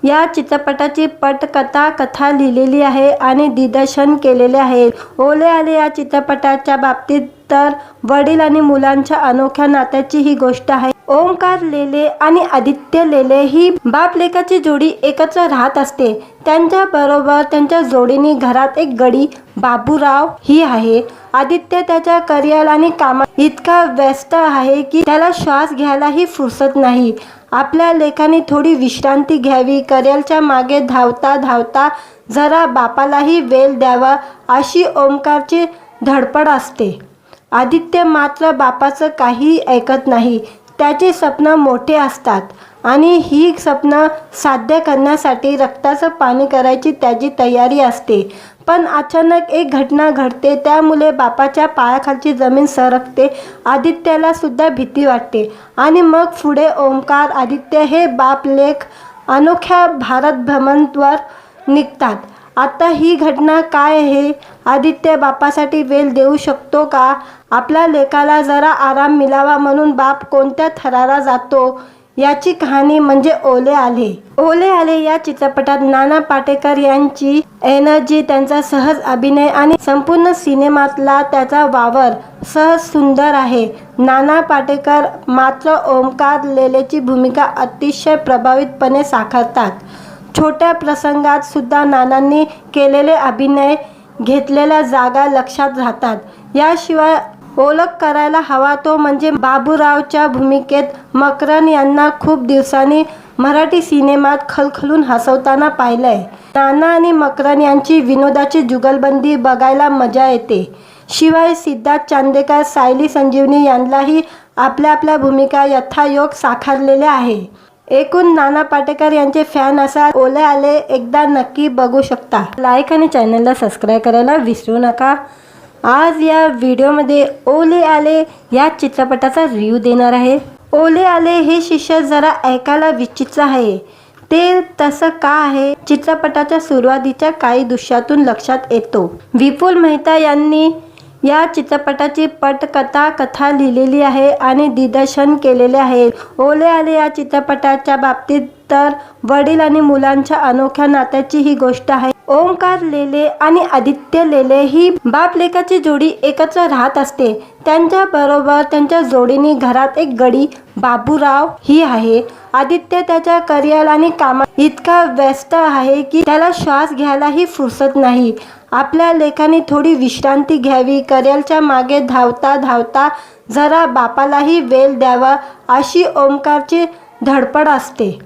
या चित्रपटाची कथा लिहिलेली आहे आणि दिग्दर्शन केलेले आहे. ओले आले या चित्रपटाच्या बाबतीत तर वडील आणि मुलांच्या अनोख्या नात्याची ही गोष्ट आहे. ओमकार लेले आणि आदित्य लेले ही बाप लेकाची जोडी एकत्र राहत असते. त्यांच्या बरोबर त्यांच्या जोडीने घरात एक गडी बाबूराव ही आहे. आदित्य त्याच्या करिअर आणि कामात इतका व्यस्त आहे की त्याला श्वास घ्यायलाही फुरसत नाही. आपल्या लेकाने थोडी विश्रांती घ्यावी, करिअरच्या मागे धावता धावता जरा बापालाही वेळ द्यावा अशी ओमकारची धडपड असते. आदित्य मात्र बापाचं काही ऐकत नाही. त्याची स्वप्न मोठे असतात आणि ही स्वप्न साध्य करण्यासाठी रक्ताचं पाणी करायची त्याची तयारी असते. पण अचानक एक घटना घडते, त्यामुळे बापाच्या पायाखालची जमीन सरकते. आदित्याला सुद्धा भीती वाटते आणि मग पुढे ओमकार आदित्य हे बाप लेक अनोख्या भारत भ्रमणावर निघतात. आता ही घटना काय आहे? आदित्य बापासाठी वेळ देऊ शकतो का? आपल्या लेकाला जरा आराम मिळावा म्हणून बाप कोणत्या थराला जातो? याची कहाणी म्हणजे ओले आले. ओले आले या चित्रपटात नाना पाटेकर यांची एनर्जी, त्यांचा सहज अभिनय आणि संपूर्ण सिनेमातला त्याचा वावर सहज सुंदर आहे. नाना पाटेकर मात्र ओमकार लेलेची भूमिका अतिशय प्रभावीपणे साकारतात. छोट्या प्रसंगात सुद्धा नानांनी केलेले अभिनय, घेतलेल्या जागा लक्षात राहतात. याशिवाय ओळख करायला हवा तो म्हणजे बाबूरावच्या भूमिकेत मकरन यांना खूप दिवसांनी मराठी सिनेमात खलखलून हसवताना पाहिलंय. नाना आणि मकरन यांची विनोदाची जुगलबंदी बघायला मजा येते. शिवाय सिद्धार्थ चांदेकर, सायली संजीवनी यांनाही आपल्या आपल्या भूमिका यथायोग्य साकारलेल्या आहे. एकूण नाना पाटेकर यांचे फॅन असाल ओले आले एकदा नक्की बघू शकता. लाईक आणि चॅनलला सबस्क्राईब करायला विसरू नका. आज या व्हिडिओमध्ये ओले आले या चित्रपटाचा रिव्ह्यू देणार आहे. ओले आले हे शीर्षक जरा ऐकायला विचित्र आहे. ते तसं का आहे? चित्रपटाच्या सुरुवातीच्या काही दृश्यातून लक्षात येतो. विपुल मेहता यांनी या चित्रपटाची कथा लिहिलेली आहे आणि दिग्दर्शन केलेले आहे. ओले आले या चित्रपटाच्या बाबतीत तर वडील आणि मुलांच्या अनोख्या नात्याची ही गोष्ट आहे. ओमकार लेले आणि आदित्य लेले ही बाप लेकाची जोडी एकत्र राहत असते. त्यांच्या बरोबर त्यांच्या जोडीने घरात एक गडी बाबूराव ही आहे. आदित्य त्याच्या करिअर आणि कामात इतका व्यस्त आहे की त्याला श्वास घ्यायलाही फुरसत नाही. आपल्या लेकाने थोडी विश्रांती घ्यावी, करिअरच्या मागे धावता धावता जरा बापालाही वेळ द्यावा अशी ओमकारची धडपड असते.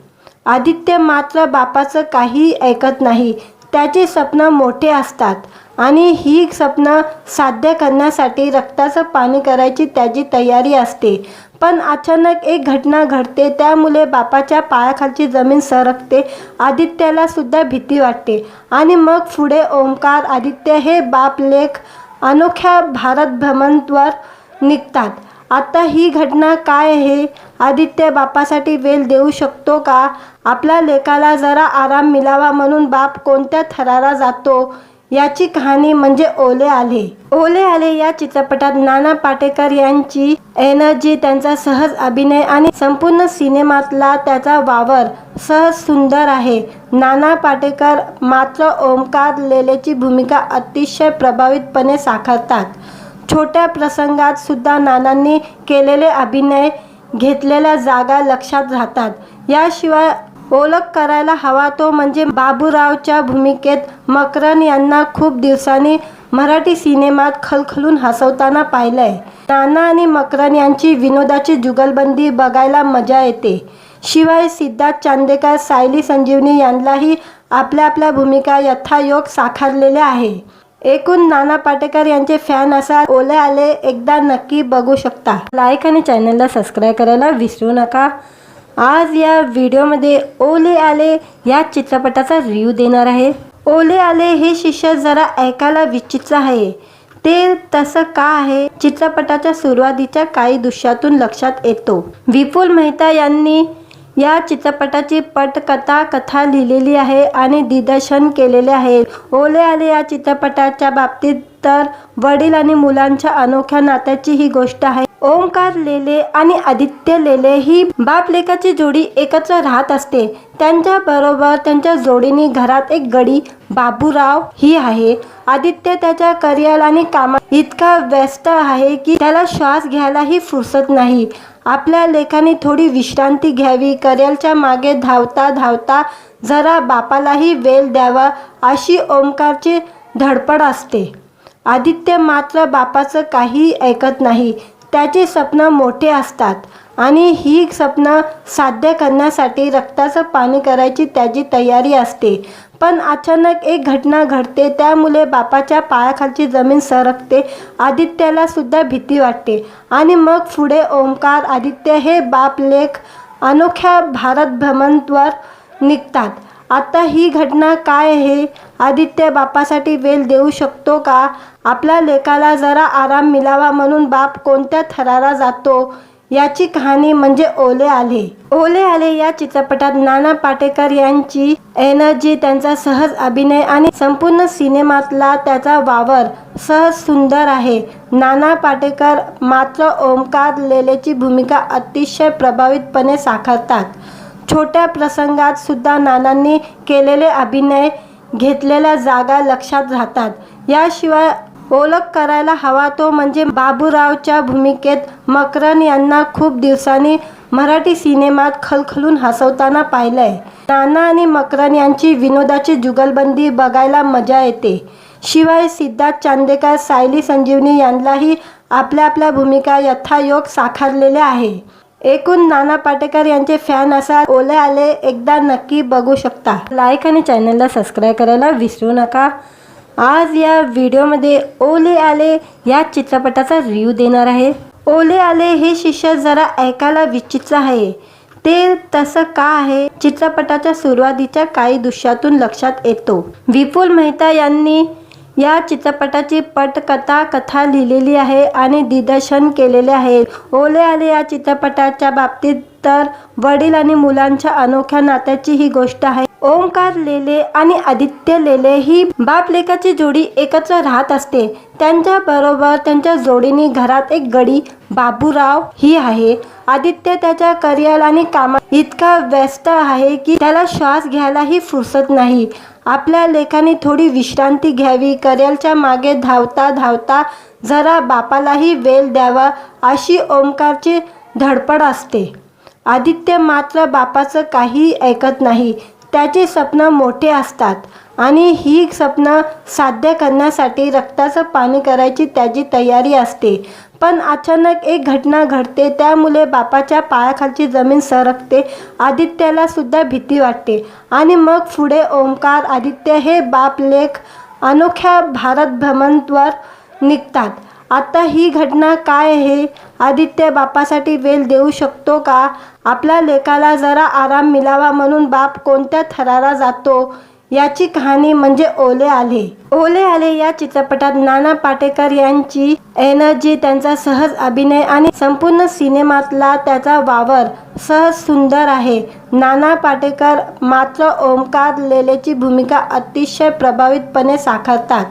आदित्य मात्र बापाचं काही ऐकत नाही. त्याची स्वप्न मोठे असतात आणि ही स्वप्न साध्य करण्यासाठी रक्ताचं पाणी करायची त्याची तयारी असते. पण अचानक एक घटना घडते, त्यामुळे बापाच्या पायाखालची जमीन सरकते. आदित्याला सुद्धा भीती वाटते आणि मग पुढे ओमकार आदित्य हे बाप लेक अनोख्या भारत भ्रमणवर निघतात. आता ही घटना काय आहे? आदित्य बापासाठी वेळ देऊ शकतो का? आपल्या लेकाला जरा आराम मिळावा म्हणून बाप कोणत्या थराला जातो? याची कहाणी म्हणजे ओले आले. ओले आले या चित्रपटात नाना पाटेकर यांची एनर्जी, त्यांचा सहज अभिनय आणि संपूर्ण सिनेमातला त्याचा वावर सहज सुंदर आहे. नाना पाटेकर मात्र ओमकार लेलेची भूमिका अतिशय प्रभावीपणे साकारतात. छोट्या प्रसंगात सुद्धा नानांनी केलेले अभिनय, घेतलेल्या जागा लक्षात राहतात. याशिवाय ओळख करायला हवा तो म्हणजे बाबूरावच्या भूमिकेत मकरन यांना खूप दिवसांनी मराठी सिनेमात खलखलून हसवताना पाहिलंय. नाना आणि मकरन यांची विनोदाची जुगलबंदी बघायला मजा येते. शिवाय सिद्धार्थ चांदेकर, सायली संजीवनी यांनाही आपल्या आपल्या भूमिका यथायोग्य साकारलेल्या आहे. एकूण नाना पाटेकर यांचे फॅन असाल ओले आले एकदा नक्की बघू शकता. लाईक आणि चॅनलला सबस्क्राईब करायला विसरू नका. आज या व्हिडिओमध्ये ओले आले या चित्रपटाचा रिव्ह्यू देणार आहे. ओले आले हे शीर्षक जरा ऐकायला विचित्र आहे. ते तसं का आहे? चित्रपटाच्या सुरुवातीच्या काही दृश्यातून लक्षात येतो. विपुल मेहता यांनी या चित्रपटाची कथा लिहिलेली आहे आणि दिग्दर्शन केलेले आहे. ओले आले या चित्रपटाच्या बाबतीत तर वडील आणि मुलांच्या अनोख्या नात्याची ही गोष्ट आहे. ओमकार लेले आणि आदित्य लेले ही बाप लेकाची जोडी एकत्र राहत असते. त्यांच्या बरोबर त्यांच्या जोडीने घरात एक गडी बाबूराव ही आहे. आदित्य त्याच्या करिअर आणि कामात इतका व्यस्त आहे की त्याला श्वास घ्यायलाही फुरसत नाही. आपल्या लेकाने थोडी विश्रांती घ्यावी, करिअरच्या मागे धावता धावता जरा बापालाही वेळ द्यावा अशी ओमकारची धडपड असते. आदित्य मात्र बापाचं काही ऐकत नाही. त्याची स्वप्न मोठे असतात आणि ही स्वप्न साध्य करण्यासाठी रक्ताचं पाणी करायची त्याची तयारी असते. पण अचानक एक घटना घडते, त्यामुळे बापाच्या पायाखालची जमीन सरकते. आदित्याला सुद्धा भीती वाटते आणि मग पुढे ओमकार, आदित्य हे बाप लेक अनोख्या भारत भ्रमणवर निघतात. आता ही घटना काय आहे? आदित्य बापासाठी वेळ देऊ शकतो का? आपल्या लेकाला जरा आराम मिळावा म्हणून बाप कोणत्या थराला जातो? याची कहाणी म्हणजे ओले आले. ओले आले या चित्रपटात नाना पाटेकर यांची एनर्जी, त्यांचा सहज अभिनय आणि संपूर्ण सिनेमातला त्याचा वावर सहज सुंदर आहे. नाना पाटेकर मात्र ओमकार लेलेची भूमिका अतिशय प्रभावीपणे साकारतात. छोट्या प्रसंगात सुद्धा नानांनी केलेले अभिनय, घेतलेल्या जागा लक्षात राहतात. याशिवाय ओळख करायला हवा तो म्हणजे बाबूरावच्या भूमिकेत मकरन यांना खूप दिवसांनी मराठी सिनेमात खलखलून हसवताना पाहिलंय. नाना आणि मकरन यांची विनोदाची जुगलबंदी बघायला मजा येते. शिवाय सिद्धार्थ चांदेकर, सायली संजीवनी यांनाही आपल्या आपल्या भूमिका यथायोग्य साकारलेल्या आहे. एकूण नाना पाटेकर यांचे फॅन असाल ओले आले एकदा नक्की बघू शकता. लाईक आणि चॅनलला सबस्क्राईब करायला विसरू नका. आज या व्हिडिओमध्ये ओले आले या चित्रपटाचा रिव्ह्यू देणार आहे. ओले आले हे शीर्षक जरा ऐकायला विचित्र आहे. ते तसं का आहे? चित्रपटाच्या सुरुवातीच्या काही दृश्यातून लक्षात येतो. विपुल मेहता यांनी या चित्रपटाची कथा लिहिलेली आहे आणि दिग्दर्शन केलेले आहे. ओले आले या चित्रपटाच्या बाबतीत तर वडील आणि मुलांच्या अनोख्या नात्याची ही गोष्ट आहे. ओमकार लेले आणि आदित्य लेले ही बाप लेकाची जोडी एकत्र राहत असते. त्यांच्या बरोबर त्यांच्या जोडीने घरात एक गडी बाबूराव ही आहे. आदित्य त्याच्या करिअर आणि कामात इतका व्यस्त आहे की त्याला श्वास घ्यायलाही फुरसत नाही. आपल्या लेकाने थोडी विश्रांती घ्यावी, करिअरच्या मागे धावता धावता जरा बापालाही वेळ द्यावा अशी ओमकारची धडपड असते. आदित्य मात्र बापाचं काही ऐकत नाही. त्याची स्वप्न मोठे असतात आणि ही स्वप्न साध्य करण्यासाठी रक्ताचं पाणी करायची त्याची तयारी असते. पण अचानक एक घटना घडते, त्यामुळे बापाच्या पायाखालची जमीन सरकते. आदित्याला सुद्धा भीती वाटते आणि मग पुढे ओमकार, आदित्य हे बाप लेक अनोख्या भारत भ्रमणवर निघतात. आता ही घटना काय आहे? आदित्य बापासाठी वेळ देऊ शकतो का? आपल्या लेकाला जरा आराम मिळावा म्हणून बाप कोणत्या थराला जातो? याची कहाणी म्हणजे ओले आले. ओले आले या चित्रपटात नाना पाटेकर यांची एनर्जी, त्यांचा सहज अभिनय आणि संपूर्ण सिनेमातला त्याचा वावर सहज सुंदर आहे. नाना पाटेकर मात्र ओमकार लेलेची भूमिका अतिशय प्रभावीपणे साकारतात.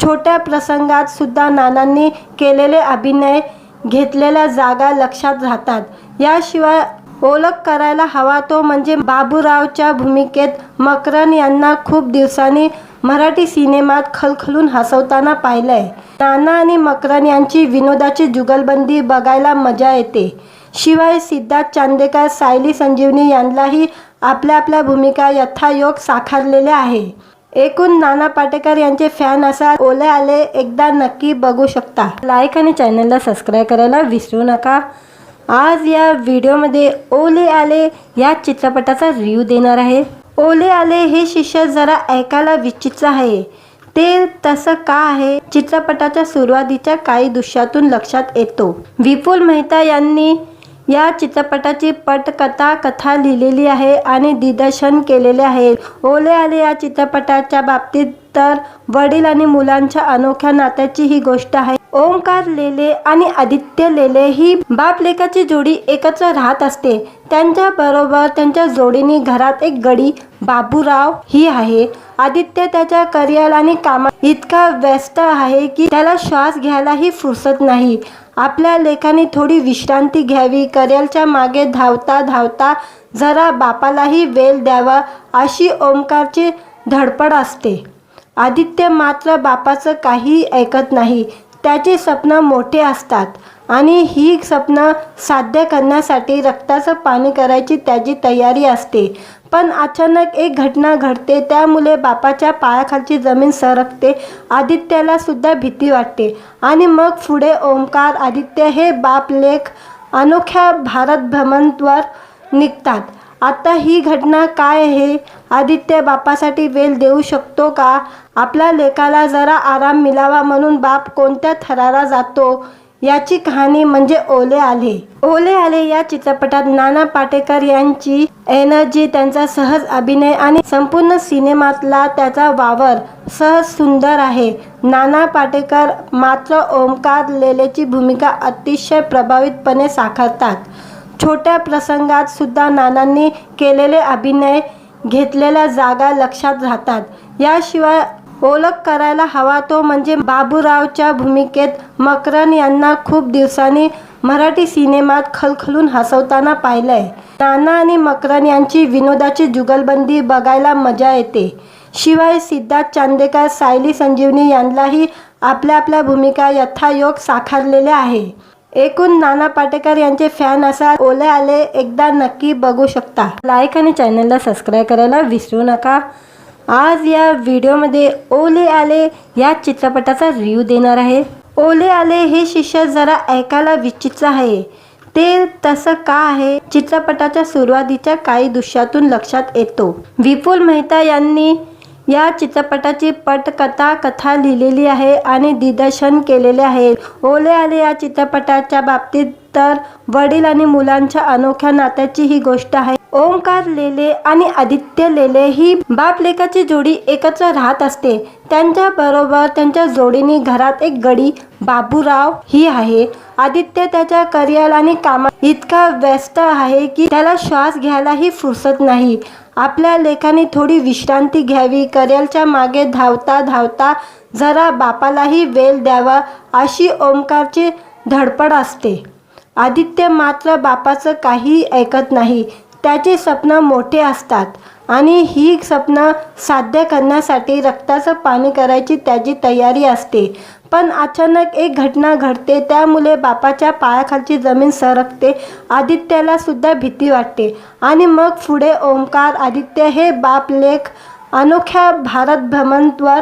छोट्या प्रसंगात सुद्धा नानांनी केलेले अभिनय, घेतलेल्या जागा लक्षात राहतात. याशिवाय ओळख करायला हवा तो म्हणजे बाबूरावच्या भूमिकेत मकरन यांना खूप दिवसांनी मराठी सिनेमात खलखलून हसवताना पाहिलंय. नाना आणि मकरन यांची विनोदाची जुगलबंदी बघायला मजा येते. शिवाय सिद्धार्थ चांदेकर, सायली संजीवनी यांनाही आपल्या आपल्या भूमिका यथायोग्य साकारलेल्या आहे. एकूण नाना पाटेकर यांचे फॅन असाल ओले आले एकदा नक्की बघू शकता. लाईक आणि चॅनलला सबस्क्राईब करायला विसरू नका. आज या व्हिडिओमध्ये ओले आले या चित्रपटाचा रिव्ह्यू देणार आहे. ओले आले हे शीर्षक जरा ऐकायला विचित्र आहे. ते तसं का आहे चित्रपटाच्या सुरुवातीच्या काही दृश्यातून लक्षात येतो. विपुल मेहता यांनी या चित्रपटाची कथा लिहिलेली आहे आणि दिग्दर्शन केलेले आहे. ओले आले या चित्रपटाच्या बाबतीत तर वडील आणि मुलांच्या अनोख्या नात्याची ही गोष्ट आहे. ओमकार लेले आणि आदित्य लेले ही बाप लेकाची जोडी एकत्र राहत असते. त्यांच्या बरोबर त्यांच्या जोडीने घरात एक गडी बाबूराव ही आहे. आदित्य त्याच्या करिअर आणि कामात इतका व्यस्त आहे की त्याला श्वास घ्यायलाही फुरसत नाही. आपल्या लेखाने थोडी विश्रांती घ्यावी, करिअरच्या मागे धावता धावता जरा बापालाही वेळ द्यावा अशी ओमकारची धडपड असते. आदित्य मात्र बापाचं काही ऐकत नाही. त्याची स्वप्न मोठे असतात आणि ही स्वप्न साध्य करण्यासाठी रक्ताचं पाणी करायची त्याची तयारी असते. पण अचानक एक घटना घडते, त्यामुळे बापाच्या पायाखालची जमीन सरकते. आदित्याला सुद्धा भीती वाटते आणि मग पुढे ओमकार, आदित्य हे बाप लेक अनोख्या भारत भ्रमणावर निघतात. आता ही घटना काय आहे? आदित्य बापासाठी वेळ देऊ शकतो का? आपल्या लेकाला जरा आराम मिळावा म्हणून बाप कोणत्या थराला जातो? याची कहाणी म्हणजे ओले आले. ओले आले या चित्रपटात नाना पाटेकर यांची एनर्जी, त्यांचा सहज अभिनय आणि संपूर्ण सिनेमातला त्याचा वावर सहज सुंदर आहे. नाना पाटेकर मात्र ओमकार लेलेची भूमिका अतिशय प्रभावीपणे साकारतात. छोट्या प्रसंगात सुद्धा नानांनी केलेले अभिनय, घेतलेल्या जागा लक्षात राहतात. याशिवाय ओळख करायला हवा तो म्हणजे बाबूरावच्या भूमिकेत मकरन यांना खूप दिवसांनी मराठी सिनेमात खलखलून हसवताना पाहिलंय. नाना आणि मकरन यांची विनोदाची जुगलबंदी बघायला मजा येते. शिवाय सिद्धार्थ चांदेकर, सायली संजीवनी यांनाही आपल्या आपल्या भूमिका यथायोग्य साकारलेल्या आहे. एकूण नाना पाटेकर यांचे फॅन असाल ओले आले एकदा नक्की बघू शकता. लाईक आणि चॅनलला सबस्क्राईब करायला विसरू नका. आज या व्हिडिओमध्ये ओले आले या चित्रपटाचा रिव्ह्यू देणार आहे. ओले आले हे शीर्षक जरा ऐकायला विचित्र आहे. ते तसं का आहे चित्रपटाच्या सुरुवातीच्या काही दृश्यातून लक्षात येतो. विपुल मेहता यांनी या चित्रपटाची कथा लिहिलेली आहे आणि दिग्दर्शन केलेले आहे. ओले आले या चित्रपटाच्या बाबतीत तर वडील आणि मुलांच्या अनोख्या नात्याची ही गोष्ट आहे. ओमकार लेले आणि आदित्य लेले ही बाप लेकाची जोडी एकत्र राहत असते. त्यांच्या बरोबर त्यांच्या जोडीने घरात एक गडी बाबूराव ही आहे. आदित्य त्याच्या करिअर आणि कामात इतका व्यस्त आहे की त्याला श्वास घ्यायलाही फुरसत नाही. आपल्या लेखाने थोडी विश्रांती घ्यावी, करिअरच्या मागे धावता धावता जरा बापालाही वेळ द्यावा अशी ओमकारची धडपड असते. आदित्य मात्र बापाचं काही ऐकत नाही. त्याचे स्वप्न मोठे असतात आणि ही स्वप्न साध्य करण्यासाठी रक्ताचं पाणी करायची त्याची तयारी असते. पण अचानक एक घटना घडते, त्यामुळे बापाच्या पायाखालची जमीन सरकते. आदित्याला सुद्धा भीती वाटते आणि मग पुढे ओमकार, आदित्य हे बाप लेक अनोख्या भारत भ्रमणावर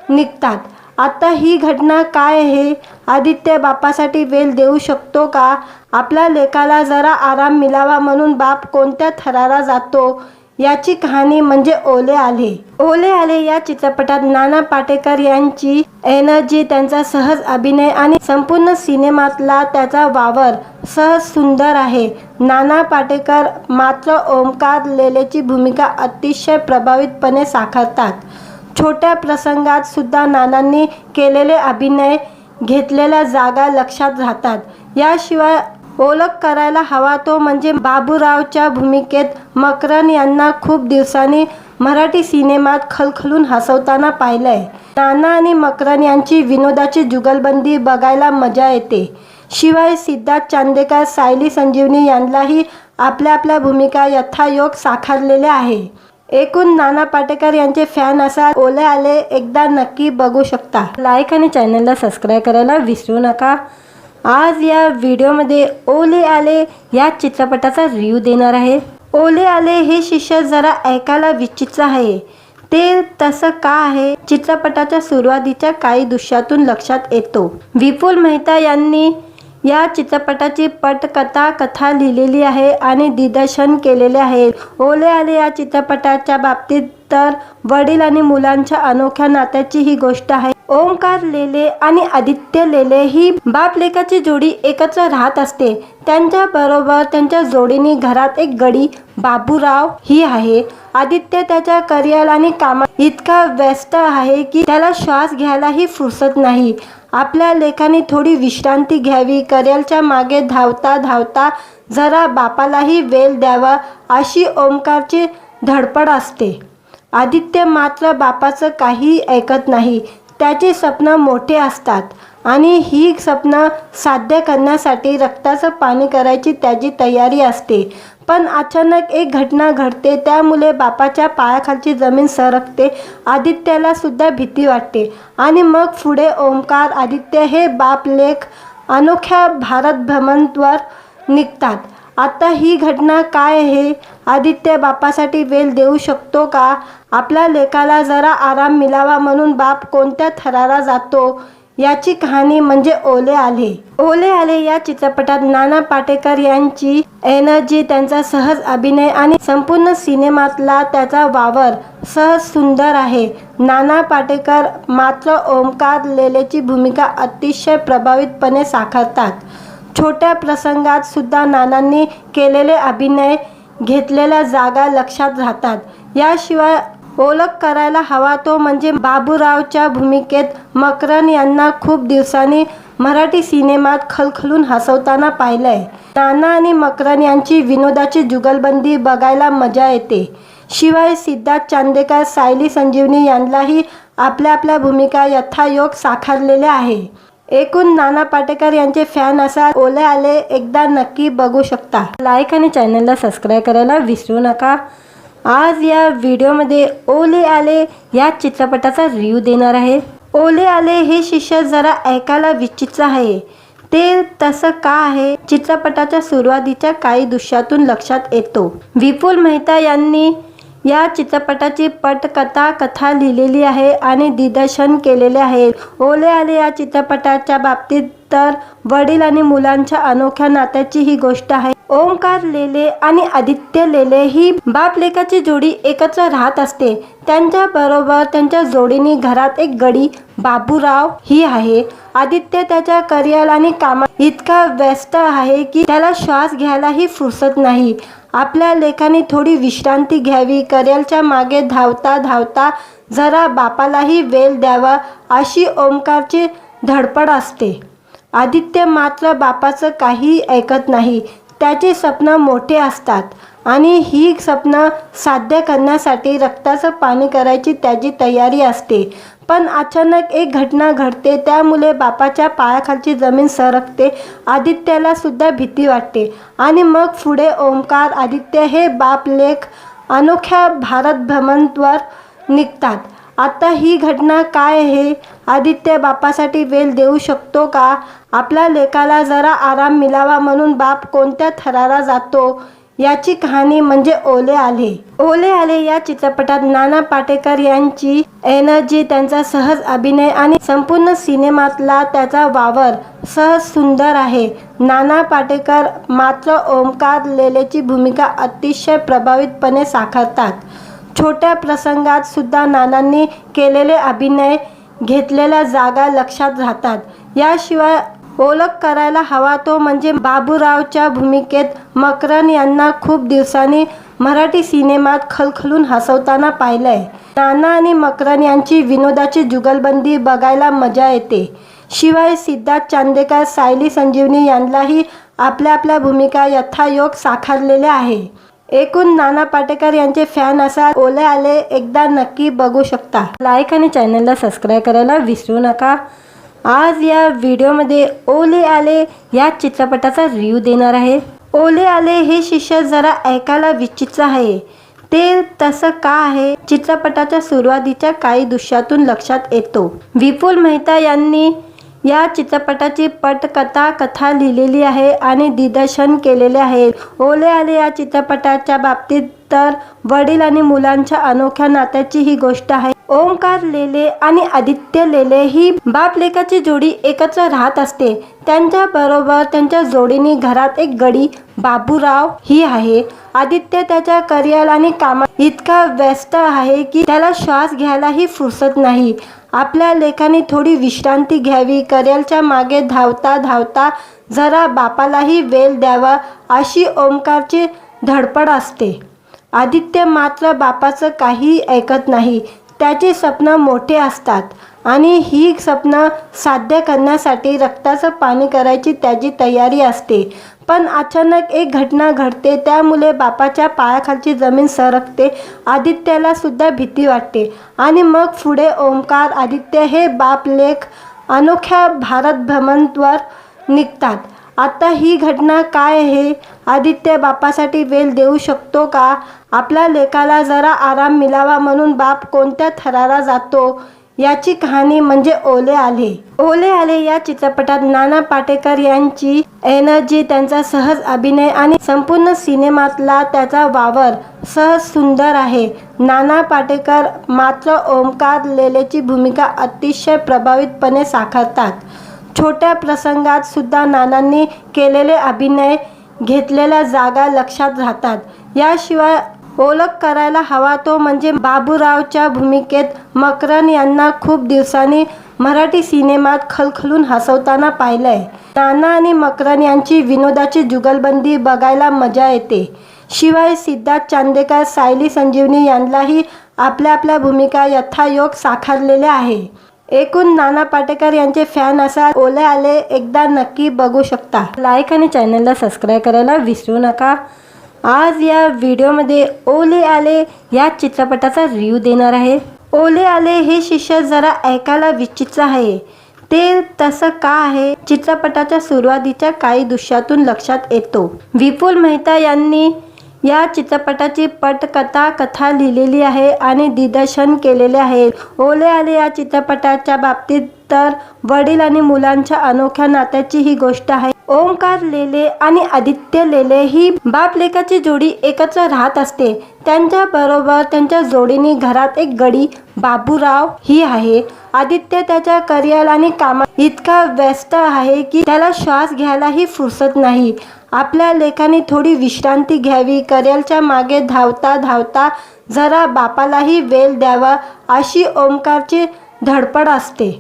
निघतात. आता ही घटना काय आहे? आदित्य बापासाठी वेळ देऊ शकतो का? आपल्या लेकाला जरा आराम मिळावा म्हणून बाप कोणत्या थराला जातो? याची कहाणी म्हणजे ओले आले. ओले आले या चित्रपटात नाना पाटेकर यांची एनर्जी, त्यांचा सहज अभिनय आणि संपूर्ण सिनेमातला त्याचा वावर सहज सुंदर आहे. नाना पाटेकर मात्र ओमकार लेलेची भूमिका अतिशय प्रभावीपणे साकारतात. छोट्या प्रसंगात सुद्धा नानांनी केलेले अभिनय, घेतलेल्या जागा लक्षात राहतात. याशिवाय ओळख करायला हवा तो म्हणजे बाबूरावच्या भूमिकेत मकरन यांना खूप दिवसांनी मराठी सिनेमात खलखलून हसवताना पाहिलंय. नाना आणि मकरन यांची विनोदाची जुगलबंदी बघायला मजा येते. शिवाय सिद्धार्थ चांदेकर, सायली संजीवनी यांनाही आपल्या आपल्या भूमिका यथायोग्य साकारलेल्या आहे. एकूण नाना पाटेकर यांचे फॅन असाल ओले आले एकदा नक्की बघू शकता. लाईक आणि चॅनलला सबस्क्राईब करायला विसरू नका. आज या व्हिडिओमध्ये ओले आले या चित्रपटाचा रिव्ह्यू देणार आहे. ओले आले हे शीर्षक जरा ऐकायला विचित्र आहे. ते तसं का आहे चित्रपटाच्या सुरुवातीच्या काही दृश्यातून लक्षात येतो. विपुल मेहता यांनी या चित्रपटाची कथा लिहिलेली आहे आणि दिग्दर्शन केलेले आहे. ओले आले या चित्रपटाच्या बाबतीत तर वडील आणि मुलांच्या अनोख्या नात्याची ही गोष्ट आहे. ओमकार लेले आणि आदित्य लेले ही बाप लेकाची जोडी एकत्र राहत असते. त्यांच्या बरोबर त्यांच्या जोडीने घरात एक गडी बाबूराव ही आहे. आदित्य त्याच्या करिअर आणि कामात इतका व्यस्त आहे की त्याला श्वास घ्यायलाही फुरसत नाही. आपल्या लेखाने थोडी विश्रांती घ्यावी, करिअरच्या मागे धावता धावता जरा बापालाही वेळ द्यावा अशी ओमकारची धडपड असते. आदित्य मात्र बापाचं काही ऐकत नाही. त्याची स्वप्न मोठे असतात आणि ही स्वप्न साध्य करण्यासाठी रक्ताचं पाणी करायची त्याची तयारी असते. पण अचानक एक घटना घडते, त्यामुळे बापाच्या पायाखालची जमीन सरकते. आदित्याला सुद्धा भीती वाटते आणि मग पुढे ओमकार, आदित्य हे बाप लेक अनोख्या भारत भ्रमणावर निघतात. आता ही घटना काय आहे? आदित्य बापासाठी वेळ देऊ शकतो का? आपल्या लेकाला जरा आराम मिळावा म्हणून बाप कोणत्या थराला जातो? याची कहाणी म्हणजे ओले आले. ओले आले या चित्रपटात नाना पाटेकर यांची एनर्जी, त्यांचा सहज अभिनय आणि संपूर्ण सिनेमातला त्याचा वावर सहज सुंदर आहे. नाना पाटेकर मात्र ओमकार लेलेची भूमिका अतिशय प्रभावीपणे साकारतात. छोट्या प्रसंगात सुद्धा नानांनी केलेले अभिनय, घेतलेल्या जागा लक्षात राहतात. याशिवाय ओळख करायला हवा तो म्हणजे बाबूरावच्या भूमिकेत मकरन यांना खूप दिवसांनी मराठी सिनेमात खलखलून हसवताना पाहिलंय. नाना आणि मकरन यांची विनोदाची जुगलबंदी बघायला मजा येते. शिवाय सिद्धार्थ चांदेकर, सायली संजीवनी यांनाही आपल्या आपल्या भूमिका यथायोग्य साकारलेल्या आहे. एकूण नाना पाटेकर यांचे फॅन असाल ओले आले एकदा नक्की बघू शकता. लाईक आणि चॅनलला सबस्क्राईब करायला विसरू नका. आज या व्हिडिओमध्ये ओले आले या चित्रपटाचा रिव्ह्यू देणार आहे. ओले आले हे शीर्षक जरा ऐकायला विचित्र आहे. ते तसं का आहे चित्रपटाच्या सुरुवातीच्या काही दृश्यातून लक्षात येतो. विपुल मेहता यांनी या चित्रपटाची कथा लिहिलेली आहे आणि दिग्दर्शन केलेले आहे. ओले आले या चित्रपटाच्या बाबतीत तर वडील आणि मुलांच्या अनोख्या नात्याची ही गोष्ट आहे. ओमकार लेले आणि आदित्य लेले ही बाप लेकाची जोडी एकत्र राहत असते. त्यांच्या बरोबर त्यांच्या जोडीने घरात एक गडी बाबूराव ही आहे. आदित्य त्याच्या करिअर आणि कामात इतका व्यस्त आहे की त्याला श्वास घ्यायलाही फुरसत नाही. आपल्या लेखाने थोडी विश्रांती घ्यावी, करिअरच्या मागे धावता धावता जरा बापालाही वेळ द्यावा अशी ओमकारची धडपड असते. आदित्य मात्र बापाचं काही ऐकत नाही. त्याचे स्वप्न मोठे असतात आणि ही स्वप्न साध्य करण्यासाठी रक्ताचं पाणी करायची त्याची तयारी असते. पण अचानक एक घटना घडते, त्यामुळे बापाच्या पायाखालची जमीन सरकते. आदित्याला सुद्धा भीती वाटते आणि मग पुढे ओमकार, आदित्य हे बाप लेक अनोख्या भारत भ्रमणावर निघतात. आता ही घटना काय आहे? आदित्य बापासाठी वेळ देऊ शकतो का? आपल्या लेकाला जरा आराम मिळावा म्हणून बाप कोणत्या थराला जातो? याची कहाणी म्हणजे ओले आले. ओले आले या चित्रपटात नाना पाटेकर यांची एनर्जी, त्यांचा सहज अभिनय आणि संपूर्ण सिनेमातला त्याचा वावर सहज सुंदर आहे. नाना पाटेकर मात्र ओमकार लेलेची भूमिका अतिशय प्रभावीपणे साकारतात. छोट्या प्रसंगात सुद्धा नानांनी केलेले अभिनय, घेतलेल्या जागा लक्षात राहतात. याशिवाय ओळख करायला हवा तो म्हणजे बाबूरावच्या भूमिकेत मकरन यांना खूप दिवसांनी मराठी सिनेमात खलखलून हसवताना पाहिलंय. नाना आणि मकरन यांची विनोदाची जुगलबंदी बघायला मजा येते. शिवाय सिद्धार्थ चांदेकर, सायली संजीवनी यांनाही आपल्या आपल्या भूमिका यथायोग्य साकारलेल्या आहे. एकूण नाना पाटेकर यांचे फॅन असाल ओले आले एकदा नक्की बघू शकता. लाईक आणि चॅनलला सबस्क्राईब करायला विसरू नका. आज या व्हिडिओमध्ये ओले आले या चित्रपटाचा रिव्ह्यू देणार आहे. ओले आले हे शीर्षक जरा ऐकायला विचित्र आहे. ते तसं का आहे चित्रपटाच्या सुरुवातीच्या काही दृश्यातून लक्षात येतो. विपुल मेहता यांनी या चित्रपटाची कथा लिहिलेली आहे आणि दिग्दर्शन केलेले आहे. ओले आले या चित्रपटाच्या बाबतीत तर वडील आणि मुलांच्या अनोख्या नात्याची ही गोष्ट आहे. ओमकार लेले आणि आदित्य लेले ही बाप लेकाची जोडी एकत्र राहत असते. त्यांच्या बरोबर त्यांच्या जोडीने घरात एक गडी बाबूराव ही आहे. आदित्य त्याच्या करिअर आणि कामात इतका व्यस्त आहे की त्याला श्वास घ्यायलाही फुरसत नाही. आपल्या लेखाने थोडी विश्रांती घ्यावी, करिअरच्या मागे धावता धावता जरा बापालाही वेळ द्यावा अशी ओमकारची धडपड असते. आदित्य मात्र बापाचं काही ऐकत नाही. त्याची स्वप्न मोठे असतात आणि ही स्वप्न साध्य करण्यासाठी रक्ताचं पाणी करायची त्याची तयारी असते. पण अचानक एक घटना घडते, त्यामुळे बापाच्या पायाखालची जमीन सरकते. आदित्याला सुद्धा भीती वाटते आणि मग पुढे ओमकार, आदित्य हे बाप लेक अनोख्या भारत भ्रमणावर निघतात. आता ही घटना काय आहे? आदित्य बापासाठी वेळ देऊ शकतो का? आपल्या लेकाला जरा आराम मिळावा म्हणून बाप कोणत्या थराला जातो? याची कहाणी म्हणजे ओले आले. ओले आले या चित्रपटात नाना पाटेकर यांची एनर्जी, त्यांचा सहज अभिनय आणि संपूर्ण सिनेमातला त्याचा वावर सहज सुंदर आहे. नाना पाटेकर मात्र ओमकार लेलेची भूमिका अतिशय प्रभावीपणे साकारतात. छोट्या प्रसंगात सुद्धा नानांनी केलेले अभिनय, घेतलेल्या जागा लक्षात राहतात. याशिवाय ओळख करायला हवा तो म्हणजे बाबूरावच्या भूमिकेत मकरन यांना खूप दिवसांनी मराठी सिनेमात खलखलून हसवताना पाहिलंय. नाना आणि मकरन यांची विनोदाची जुगलबंदी बघायला मजा येते. शिवाय सिद्धार्थ चांदेकर, सायली संजीवनी यांनाही आपल्या आपल्या भूमिका यथायोग्य साकारलेल्या आहे. एकूण नाना पाटेकर यांचे फॅन असाल ओले आले एकदा नक्की बघू शकता. लाईक आणि चॅनलला सबस्क्राईब करायला विसरू नका. आज या व्हिडिओमध्ये ओले आले या चित्रपटाचा रिव्ह्यू देणार आहे. ओले आले हे शीर्षक जरा ऐकायला विचित्र आहे. ते तसं का आहे चित्रपटाच्या सुरुवातीच्या काही दृश्यातून लक्षात येतो. विपुल मेहता यांनी या चित्रपटाची कथा लिहिलेली आहे आणि दिग्दर्शन केलेले आहे. ओले आले या चित्रपटाच्या बाबतीत तर वडील आणि मुलांच्या अनोख्या नात्याची ही गोष्ट आहे. ओमकार लेले आणि आदित्य लेले ही बाप लेकाची जोडी एकत्र राहत असते. त्यांच्या बरोबर त्यांच्या जोडीने घरात एक गडी बाबूराव ही आहे. आदित्य त्याच्या करिअर आणि कामात इतका व्यस्त आहे की त्याला श्वास घ्यायलाही फुरसत नाही. आपल्या लेखाने थोडी विश्रांती घ्यावी, करिअरच्या मागे धावता धावता जरा बापालाही वेळ द्यावा अशी ओमकारची धडपड असते.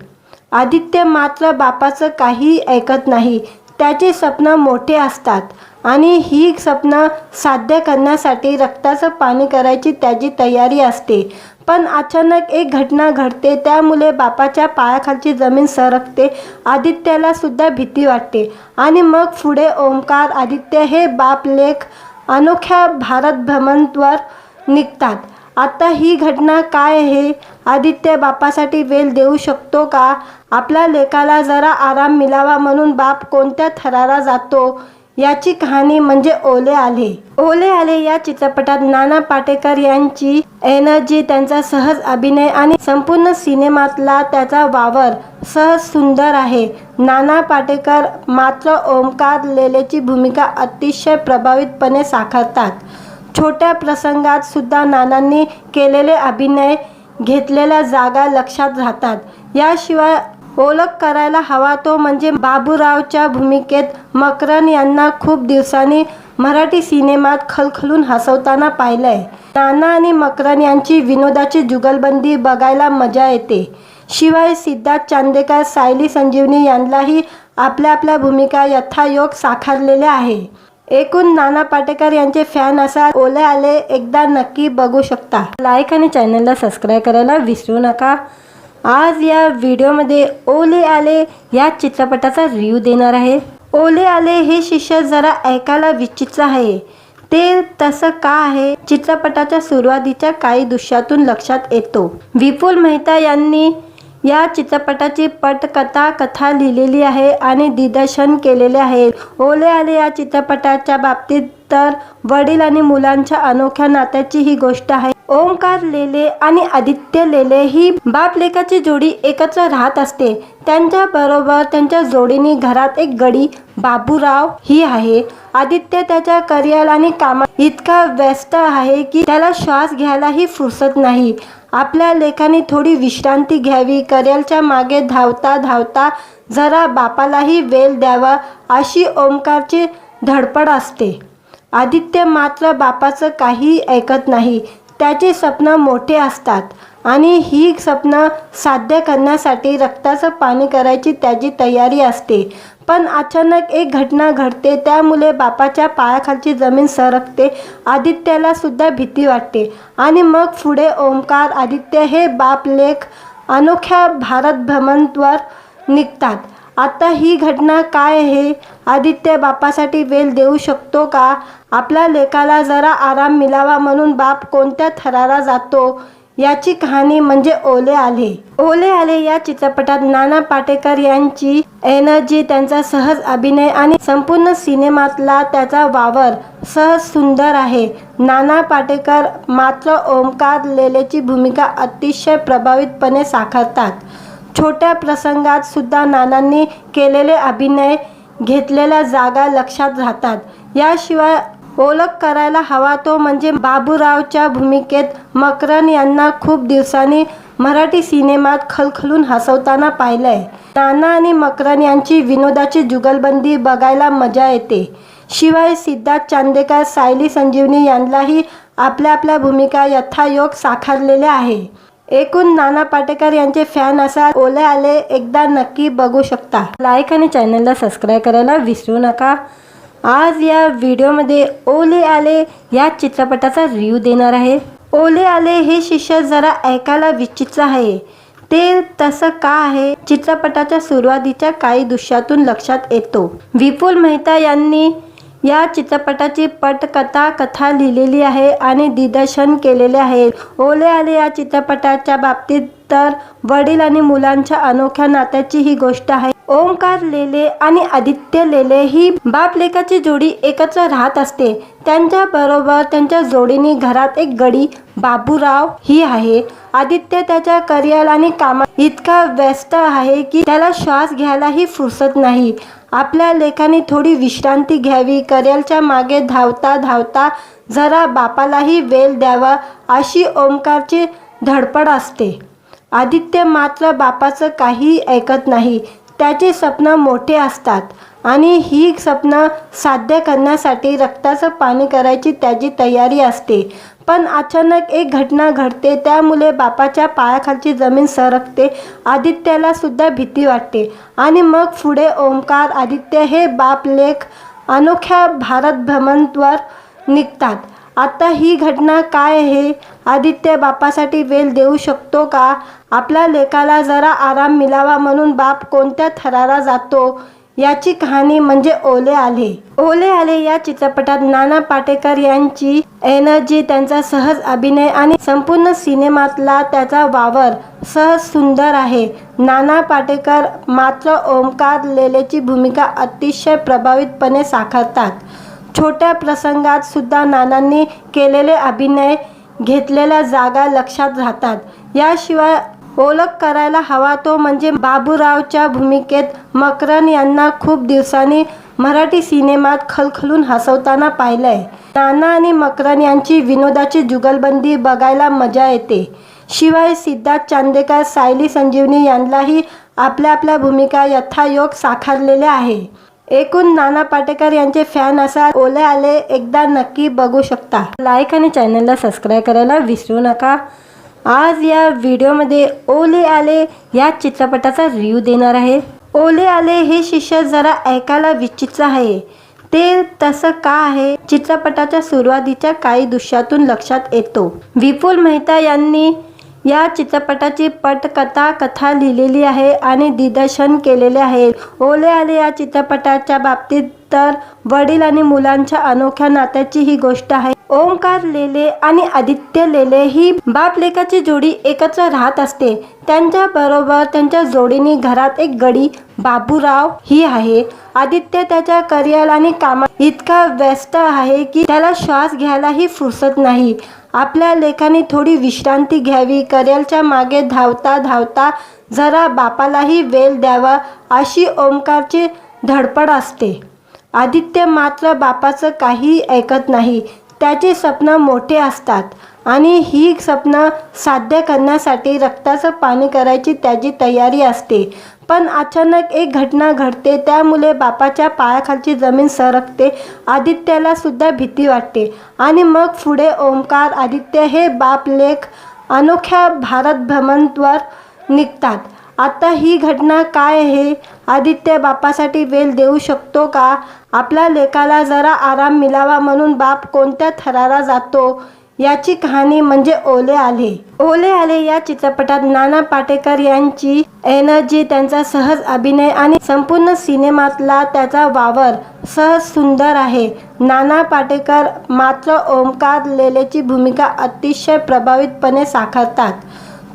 आदित्य मात्र बापाचं काही ऐकत नाही. त्याची स्वप्न मोठे असतात आणि ही स्वप्न साध्य करण्यासाठी रक्ताचं पाणी करायची त्याची तयारी असते. पण अचानक एक घटना घडते, त्यामुळे बापाच्या पायाखालची जमीन सरकते. आदित्याला सुद्धा भीती वाटते आणि मग पुढे ओमकार, आदित्य हे बाप लेक अनोख्या भारत भ्रमणावर निघतात. आता ही घटना काय आहे? आदित्य बापासाठी वेळ देऊ शकतो का? आपल्या लेकाला जरा आराम मिळावा म्हणून बाप कोणत्या थराला जातो? याची कहाणी म्हणजे ओले आले. ओले आले या चित्रपटात नाना पाटेकर यांची एनर्जी, त्यांचा सहज अभिनय आणि संपूर्ण सिनेमातला त्याचा वावर सहज सुंदर आहे. नाना पाटेकर मात्र ओमकार लेलेची भूमिका अतिशय प्रभावीपणे साकारतात. छोट्या प्रसंगात सुद्धा नानांनी केलेले अभिनय, घेतलेल्या जागा लक्षात राहतात. याशिवाय ओळख करायला हवा तो म्हणजे बाबूरावच्या भूमिकेत मकरन यांना खूप दिवसांनी मराठी सिनेमात खलखलून हसवताना पाहिलंय. नाना आणि मकरन यांची विनोदाची जुगलबंदी बघायला मजा येते. शिवाय सिद्धार्थ चांदेकर, सायली संजीवनी यांनाही आपल्या आपल्या भूमिका यथायोग्य साकारलेल्या आहे. एकूण नाना पाटेकर यांचे फॅन असाल ओले आले एकदा नक्की बघू शकता. लाईक आणि चॅनलला सबस्क्राईब करायला विसरू नका. आज या व्हिडिओमध्ये ओले आले या चित्रपटाचा रिव्ह्यू देणार आहे. ओले आले हे शीर्षक जरा ऐकायला विचित्र आहे. ते तसं का आहे चित्रपटाच्या सुरुवातीच्या काही दृश्यातून लक्षात येतो. विपुल मेहता यांनी या चित्रपटाची कथा लिहिलेली आहे आणि दिग्दर्शन केलेले आहे. ओले आले या चित्रपटाच्या बाबतीत तर वडील आणि मुलांच्या अनोख्या नात्याची ही गोष्ट आहे. ओमकार लेले आणि आदित्य लेले ही बाप लेकाची जोडी एकत्र राहत असते. त्यांच्या बरोबर त्यांच्या जोडीने घरात एक गडी बाबूराव ही आहे. आदित्य त्याच्या करिअर आणि कामात इतका व्यस्त आहे की त्याला श्वास घ्यायलाही फुरसत नाही. आपल्या लेखाने थोडी विश्रांती घ्यावी, करिअरच्या मागे धावता धावता जरा बापालाही वेळ द्यावा अशी ओमकारची धडपड असते. आदित्य मात्र बापाचं काही ऐकत नाही. त्याची स्वप्न मोठे असतात आणि ही स्वप्न साध्य करण्यासाठी रक्ताचं पाणी करायची त्याची तयारी असते. पण अचानक एक घटना घडते, त्यामुळे बापाच्या पायाखालची जमीन सरकते. आदित्याला सुद्धा भीती वाटते आणि मग पुढे ओमकार आदित्य हे बाप लेक अनोख्या भारत भ्रमणावर निघतात. आता ही घटना काय आहे? आदित्य बापासाठी वेळ देऊ शकतो का? आपल्या लेकाला जरा आराम मिळावा म्हणून बाप कोणत्या थराला जातो? याची कहाणी म्हणजे ओले आले. ओले आले या चित्रपटात नाना पाटेकर यांची एनर्जी, त्यांचा सहज अभिनय आणि संपूर्ण सिनेमातला त्याचा वावर सहज सुंदर आहे. नाना पाटेकर मात्र ओमकार लेलेची भूमिका अतिशय प्रभावीपणे साकारतात. छोट्या प्रसंगात सुद्धा नानांनी केलेले अभिनय, घेतलेल्या जागा लक्षात राहतात. याशिवाय ओळख करायला हवा तो म्हणजे बाबूरावच्या भूमिकेत मकरन यांना खूप दिवसांनी मराठी सिनेमात खलखलून हसवताना पाहिलंय. नाना आणि मकरन यांची विनोदाची जुगलबंदी बघायला मजा येते. शिवाय सिद्धार्थ चांदेकर, सायली संजीवनी यांनाही आपल्या आपल्या भूमिका यथायोग्य साकारलेल्या आहे. एकूण नाना पाटेकर यांचे फॅन असाल ओले आले एकदा नक्की बघू शकता. लाईक आणि चॅनलला सबस्क्राईब करायला विसरू नका. आज या व्हिडिओमध्ये ओले आले या चित्रपटाचा रिव्ह्यू देणार आहे. ओले आले हे शीर्षक जरा ऐकायला विचित्र आहे. ते तसं का आहे चित्रपटाच्या सुरुवातीच्या काही दृश्यातून लक्षात येतो. विपुल मेहता यांनी या चित्रपटाची कथा लिहिलेली आहे आणि दिग्दर्शन केलेले आहे. ओले आले या चित्रपटाच्या बाबतीत तर वडील आणि मुलांच्या अनोख्या नात्याची ही गोष्ट आहे. ओमकार लेले आणि आदित्य लेले ही बाप लेकाची जोडी एकत्र राहत असते. त्यांच्या बरोबर त्यांच्या जोडीने घरात एक गडी बाबूराव ही आहे. आदित्य त्याच्या करिअर आणि कामात इतका व्यस्त आहे की त्याला श्वास घ्यायलाही फुरसत नाही. आपल्या लेखाने थोडी विश्रांती घ्यावी, करिअरच्या मागे धावता धावता जरा बापालाही वेळ द्यावा अशी ओमकारची धडपड असते. आदित्य मात्र बापाचं काही ऐकत नाही. त्याची स्वप्न मोठे असतात आणि ही स्वप्न साध्य करण्यासाठी रक्ताचं पाणी करायची त्याची तयारी असते. पण अचानक एक घटना घडते, त्यामुळे बापाच्या पायाखालची जमीन सरकते. आदित्याला सुद्धा भीती वाटते आणि मग पुढे ओमकार आदित्य हे बाप लेक अनोख्या भारत भ्रमणावर निघतात. आता ही घटना काय आहे? आदित्य बापासाठी वेळ देऊ शकतो का? आपल्या लेकाला जरा आराम मिळावा म्हणून बाप कोणत्या थराला जातो? याची कहाणी म्हणजे ओले आले. ओले आले या चित्रपटात नाना पाटेकर यांची एनर्जी, त्यांचा सहज अभिनय आणि संपूर्ण सिनेमातला त्याचा वावर सहज सुंदर आहे. नाना पाटेकर मात्र ओमकार लेलेची भूमिका अतिशय प्रभावीपणे साकारतात. छोट्या प्रसंगात सुद्धा नानांनी केलेले अभिनय, घेतलेल्या जागा लक्षात राहतात. याशिवाय ओळख करायला हवा तो म्हणजे बाबूरावच्या भूमिकेत मकरन यांना खूप दिवसांनी मराठी सिनेमात खलखलून हसवताना पाहिलंय. नाना आणि मकरन यांची विनोदाची जुगलबंदी बघायला मजा येते. शिवाय सिद्धार्थ चांदेकर, सायली संजीवनी यांनाही आपल्या आपल्या भूमिका यथायोग्य साकारलेल्या आहे. एकूण नाना पाटेकर यांचे फॅन असाल ओले आले एकदा नक्की बघू शकता. लाईक आणि चॅनलला सबस्क्राईब करायला विसरू नका. आज या व्हिडिओमध्ये ओले आले या चित्रपटाचा रिव्ह्यू देणार आहे. ओले आले हे शीर्षक जरा ऐकायला विचित्र आहे. ते तसं का आहे चित्रपटाच्या सुरुवातीच्या काही दृश्यातून लक्षात येतो. विपुल मेहता यांनी या चित्रपटाची कथा लिहिलेली आहे आणि दिग्दर्शन केलेले आहे. ओले आले या चित्रपटाच्या बाबतीत तर वडील आणि मुलांच्या अनोख्या नात्याची ही गोष्ट आहे. ओमकार लेले आणि आदित्य लेले ही बाप लेकाची जोडी एकत्र राहत असते. त्यांच्या बरोबर त्यांच्या जोडीने घरात एक गडी बाबूराव ही आहे. आदित्य त्याच्या करिअर आणि कामात इतका व्यस्त आहे की त्याला श्वास घ्यायलाही फुरसत नाही. आपल्या लेखाने थोडी विश्रांती घ्यावी, करिअरच्या मागे धावता धावता जरा बापालाही वेळ द्यावा अशी ओमकारची धडपड असते. आदित्य मात्र बापाचं काही ऐकत नाही. त्याची स्वप्न मोठे असतात आणि ही स्वप्न साध्य करण्यासाठी रक्ताचं पाणी करायची त्याची तयारी असते. पण अचानक एक घटना घडते, त्यामुळे बापाच्या पायाखालची जमीन सरकते. आदित्याला सुद्धा भीती वाटते आणि मग पुढे ओमकार आदित्य हे बाप लेक अनोख्या भारत भ्रमणावर निघतात. आता ही घटना काय आहे? आदित्य बापासाठी वेळ देऊ शकतो का? आपल्या लेकाला जरा आराम मिळावा म्हणून बाप कोणत्या थराला जातो याची कहाणी म्हणजे ओले आले. ओले आले या चित्रपटात नाना पाटेकर यांची एनर्जी, त्यांचा सहज अभिनय आणि संपूर्ण सिनेमातला त्याचा वावर सहज सुंदर आहे. नाना पाटेकर मात्र ओमकार लेलेची भूमिका अतिशय प्रभावीपणे साकारतात.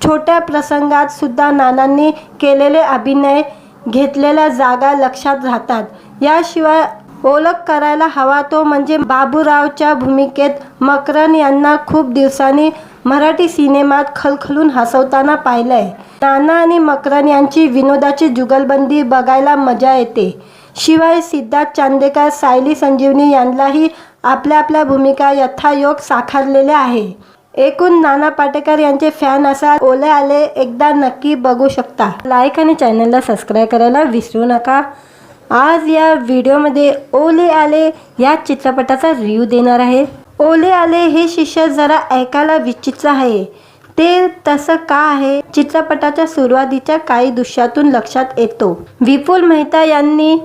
छोट्या प्रसंगात सुद्धा नानांनी केलेले अभिनय, घेतलेल्या जागा लक्षात राहतात. याशिवाय ओळख करायला हवा तो म्हणजे बाबूरावच्या भूमिकेत मकरन यांना खूप दिवसांनी मराठी सिनेमात खलखलून हसवताना पाहिलंय. नाना आणि मकरन यांची विनोदाची जुगलबंदी बघायला मजा येते. शिवाय सिद्धार्थ चांदेकर, सायली संजीवनी यांनाही आपल्या आपल्या भूमिका यथायोग्य साकारलेल्या आहे. एकूण नाना पाटेकर यांचे फॅन असाल ओले आले एकदा नक्की बघू शकता. लाईक आणि चॅनलला सबस्क्राईब करायला विसरू नका. आज या व्हिडिओमध्ये ओले आले या चित्रपटाचा रिव्ह्यू देणार आहे. ओले आले हे शीर्षक जरा ऐकायला विचित्र आहे. ते तसं का आहे चित्रपटाच्या सुरुवातीच्या काही दृश्यातून लक्षात येतो. विपुल मेहता यांनी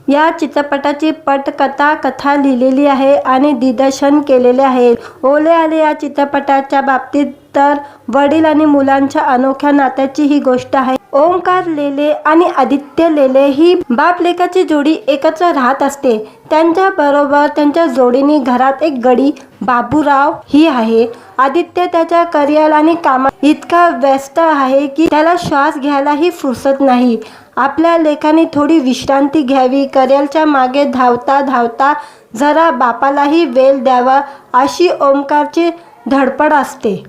या चित्रपटाची कथा लिहिलेली आहे आणि दिग्दर्शन केलेले आहे. ओले आले या चित्रपटाच्या बाबतीत तर वडील आणि मुलांच्या अनोख्या नात्याची ही गोष्ट आहे. ओमकार लेले आणि आदित्य लेले ही बाप लेकाची जोडी एकत्र राहत असते. त्यांच्या बरोबर त्यांच्या जोडीने घरात एक गडी बाबूराव ही आहे. आदित्य त्याच्या करिअर आणि कामात इतका व्यस्त आहे की त्याला श्वास घ्यायलाही फुरसत नाही. आपल्या लेखाने थोडी विश्रांती घ्यावी, करिअरच्या मागे धावता धावता जरा बापालाही वेळ द्यावा अशी ओमकारची धडपड असते.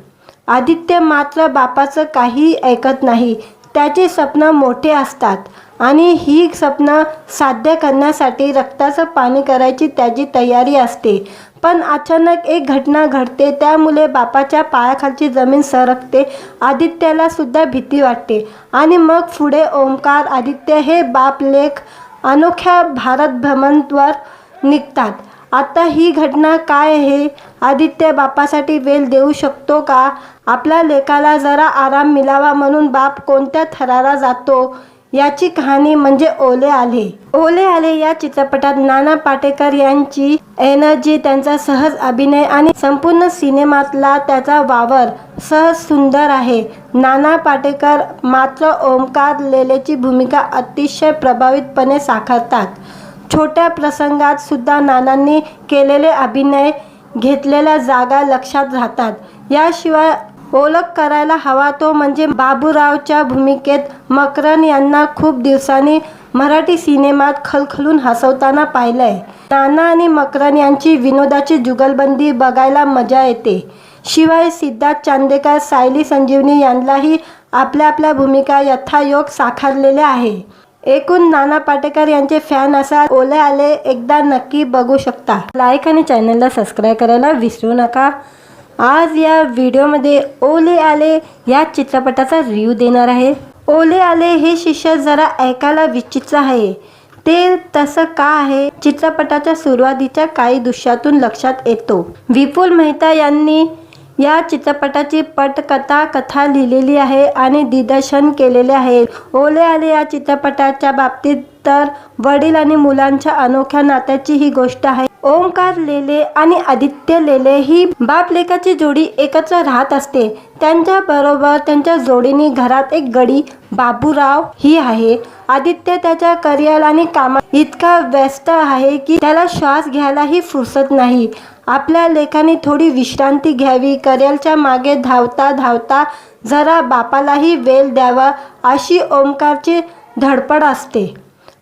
आदित्य मात्र बापाचं काही ऐकत नाही. त्याची स्वप्न मोठे असतात आणि ही स्वप्न साध्य करण्यासाठी रक्ताचं पाणी करायची त्याची तयारी असते. पण अचानक एक घटना घडते, त्यामुळे बापाच्या पायाखालची जमीन सरकते. आदित्याला सुद्धा भीती वाटते आणि मग पुढे ओमकार आदित्य हे बाप लेक अनोख्या भारत भ्रमणावर निघतात. आता ही घटना काय आहे? आदित्य बापासाठी वेळ देऊ शकतो का? आपल्या लेकाला जरा आराम मिळावा म्हणून बाप कोणत्या थराला जातो याची कहाणी म्हणजे ओले आले. ओले आले या चित्रपटात नाना पाटेकर यांची एनर्जी, त्यांचा सहज अभिनय आणि संपूर्ण सिनेमातला त्याचा वावर सहज सुंदर आहे. नाना पाटेकर मात्र ओमकार लेलेची भूमिका अतिशय प्रभावीपणे साकारतात. छोट्या प्रसंगात सुद्धा नानांनी केलेले अभिनय, घेतलेल्या जागा लक्षात राहतात. याशिवाय ओळख करायला हवा तो म्हणजे बाबूरावच्या भूमिकेत मकरन यांना खूप दिवसांनी मराठी सिनेमात खलखलून हसवताना पाहिलंय. नाना आणि मकरन यांची विनोदाची जुगलबंदी बघायला मजा येते. शिवाय सिद्धार्थ चांदेकर, सायली संजीवनी यांनाही आपल्या आपल्या भूमिका यथायोग्य साकारलेल्या आहे. एकूण नाना पाटेकर यांचे फॅन असाल ओले आले एकदा नक्की बघू शकता. लाईक आणि चॅनलला सबस्क्राईब करायला विसरू नका. आज या व्हिडिओमध्ये ओले आले या चित्रपटाचा रिव्ह्यू देणार आहे. ओले आले हे शीर्षक जरा ऐकायला विचित्र आहे. ते तसं का आहे चित्रपटाच्या सुरुवातीच्या काही दृश्यातून लक्षात येतो. विपुल मेहता यांनी या चित्रपटाची कथा लिहिलेली आहे आणि दिग्दर्शन केलेले आहे. ओले आले या चित्रपटाच्या बाबतीत तर वडील आणि मुलांच्या अनोख्या नात्याची ही गोष्ट आहे. ओमकार लेले आणि आदित्य लेले ही बाप लेकाची जोडी एकत्र राहत असते. त्यांच्या बरोबर त्यांच्या जोडीने घरात एक गडी बाबूराव ही आहे. आदित्य त्याच्या करिअर आणि कामात इतका व्यस्त आहे की त्याला श्वास घ्यायलाही फुरसत नाही. आपल्या लेकाने थोडी विश्रांती घ्यावी, करिअरच्या मागे धावता धावता जरा बापालाही वेळ द्यावा अशी ओमकारची धडपड असते.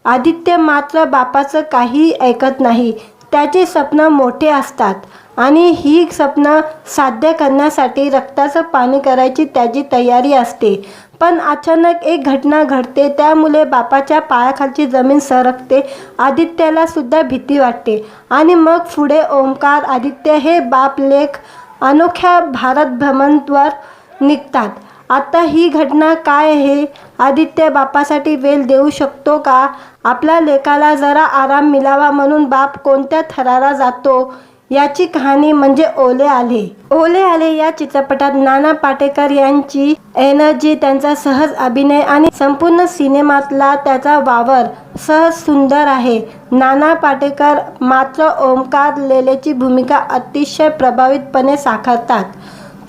आदित्य मात्र बापाचं काही ऐकत नाही. त्याची स्वप्न मोठे असतात आणि ही स्वप्न साध्य करण्यासाठी रक्ताचं पाणी करायची त्याची तयारी असते. पण अचानक एक घटना घडते, त्यामुळे बापाच्या पायाखालची जमीन सरकते. आदित्याला सुद्धा भीती वाटते आणि मग पुढे ओमकार आदित्य हे बाप लेक अनोख्या भारत भ्रमणावर निघतात. आता ही घटना काय आहे? आदित्य बापासाठी वेळ देऊ शकतो का? आपल्या लेकाला जरा आराम मिळावा म्हणून बाप कोणत्या थराला जातो? याची कहाणी म्हणजे ओले आले. ओले आले या चित्रपटात नाना पाटेकर यांची एनर्जी, त्यांचा सहज अभिनय आणि संपूर्ण सिनेमातला त्याचा वावर सहज सुंदर आहे. नाना पाटेकर मात्र ओमकार लेलेची भूमिका अतिशय प्रभावीपणे साकारतात.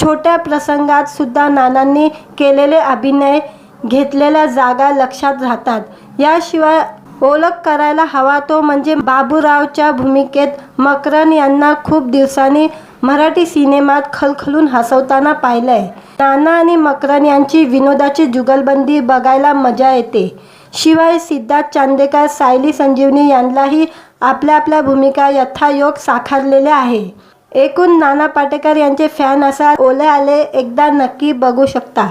छोट्या प्रसंगात सुद्धा नानांनी केलेले अभिनय, घेतलेल्या जागा लक्षात राहतात. याशिवाय ओळख करायला हवा तो म्हणजे बाबूरावच्या भूमिकेत मकरन यांना खूप दिवसांनी मराठी सिनेमात खलखलून हसवताना पाहिलंय. नाना आणि मकरन यांची विनोदाची जुगलबंदी बघायला मजा येते. शिवाय सिद्धार्थ चांदेकर, सायली संजीवनी यांनाही आपल्या आपल्या भूमिका यथायोग्य साकारलेल्या आहे. एकूण नाना पाटेकर यांचे फॅन असाल ओले आले एकदा नक्की बघू शकता.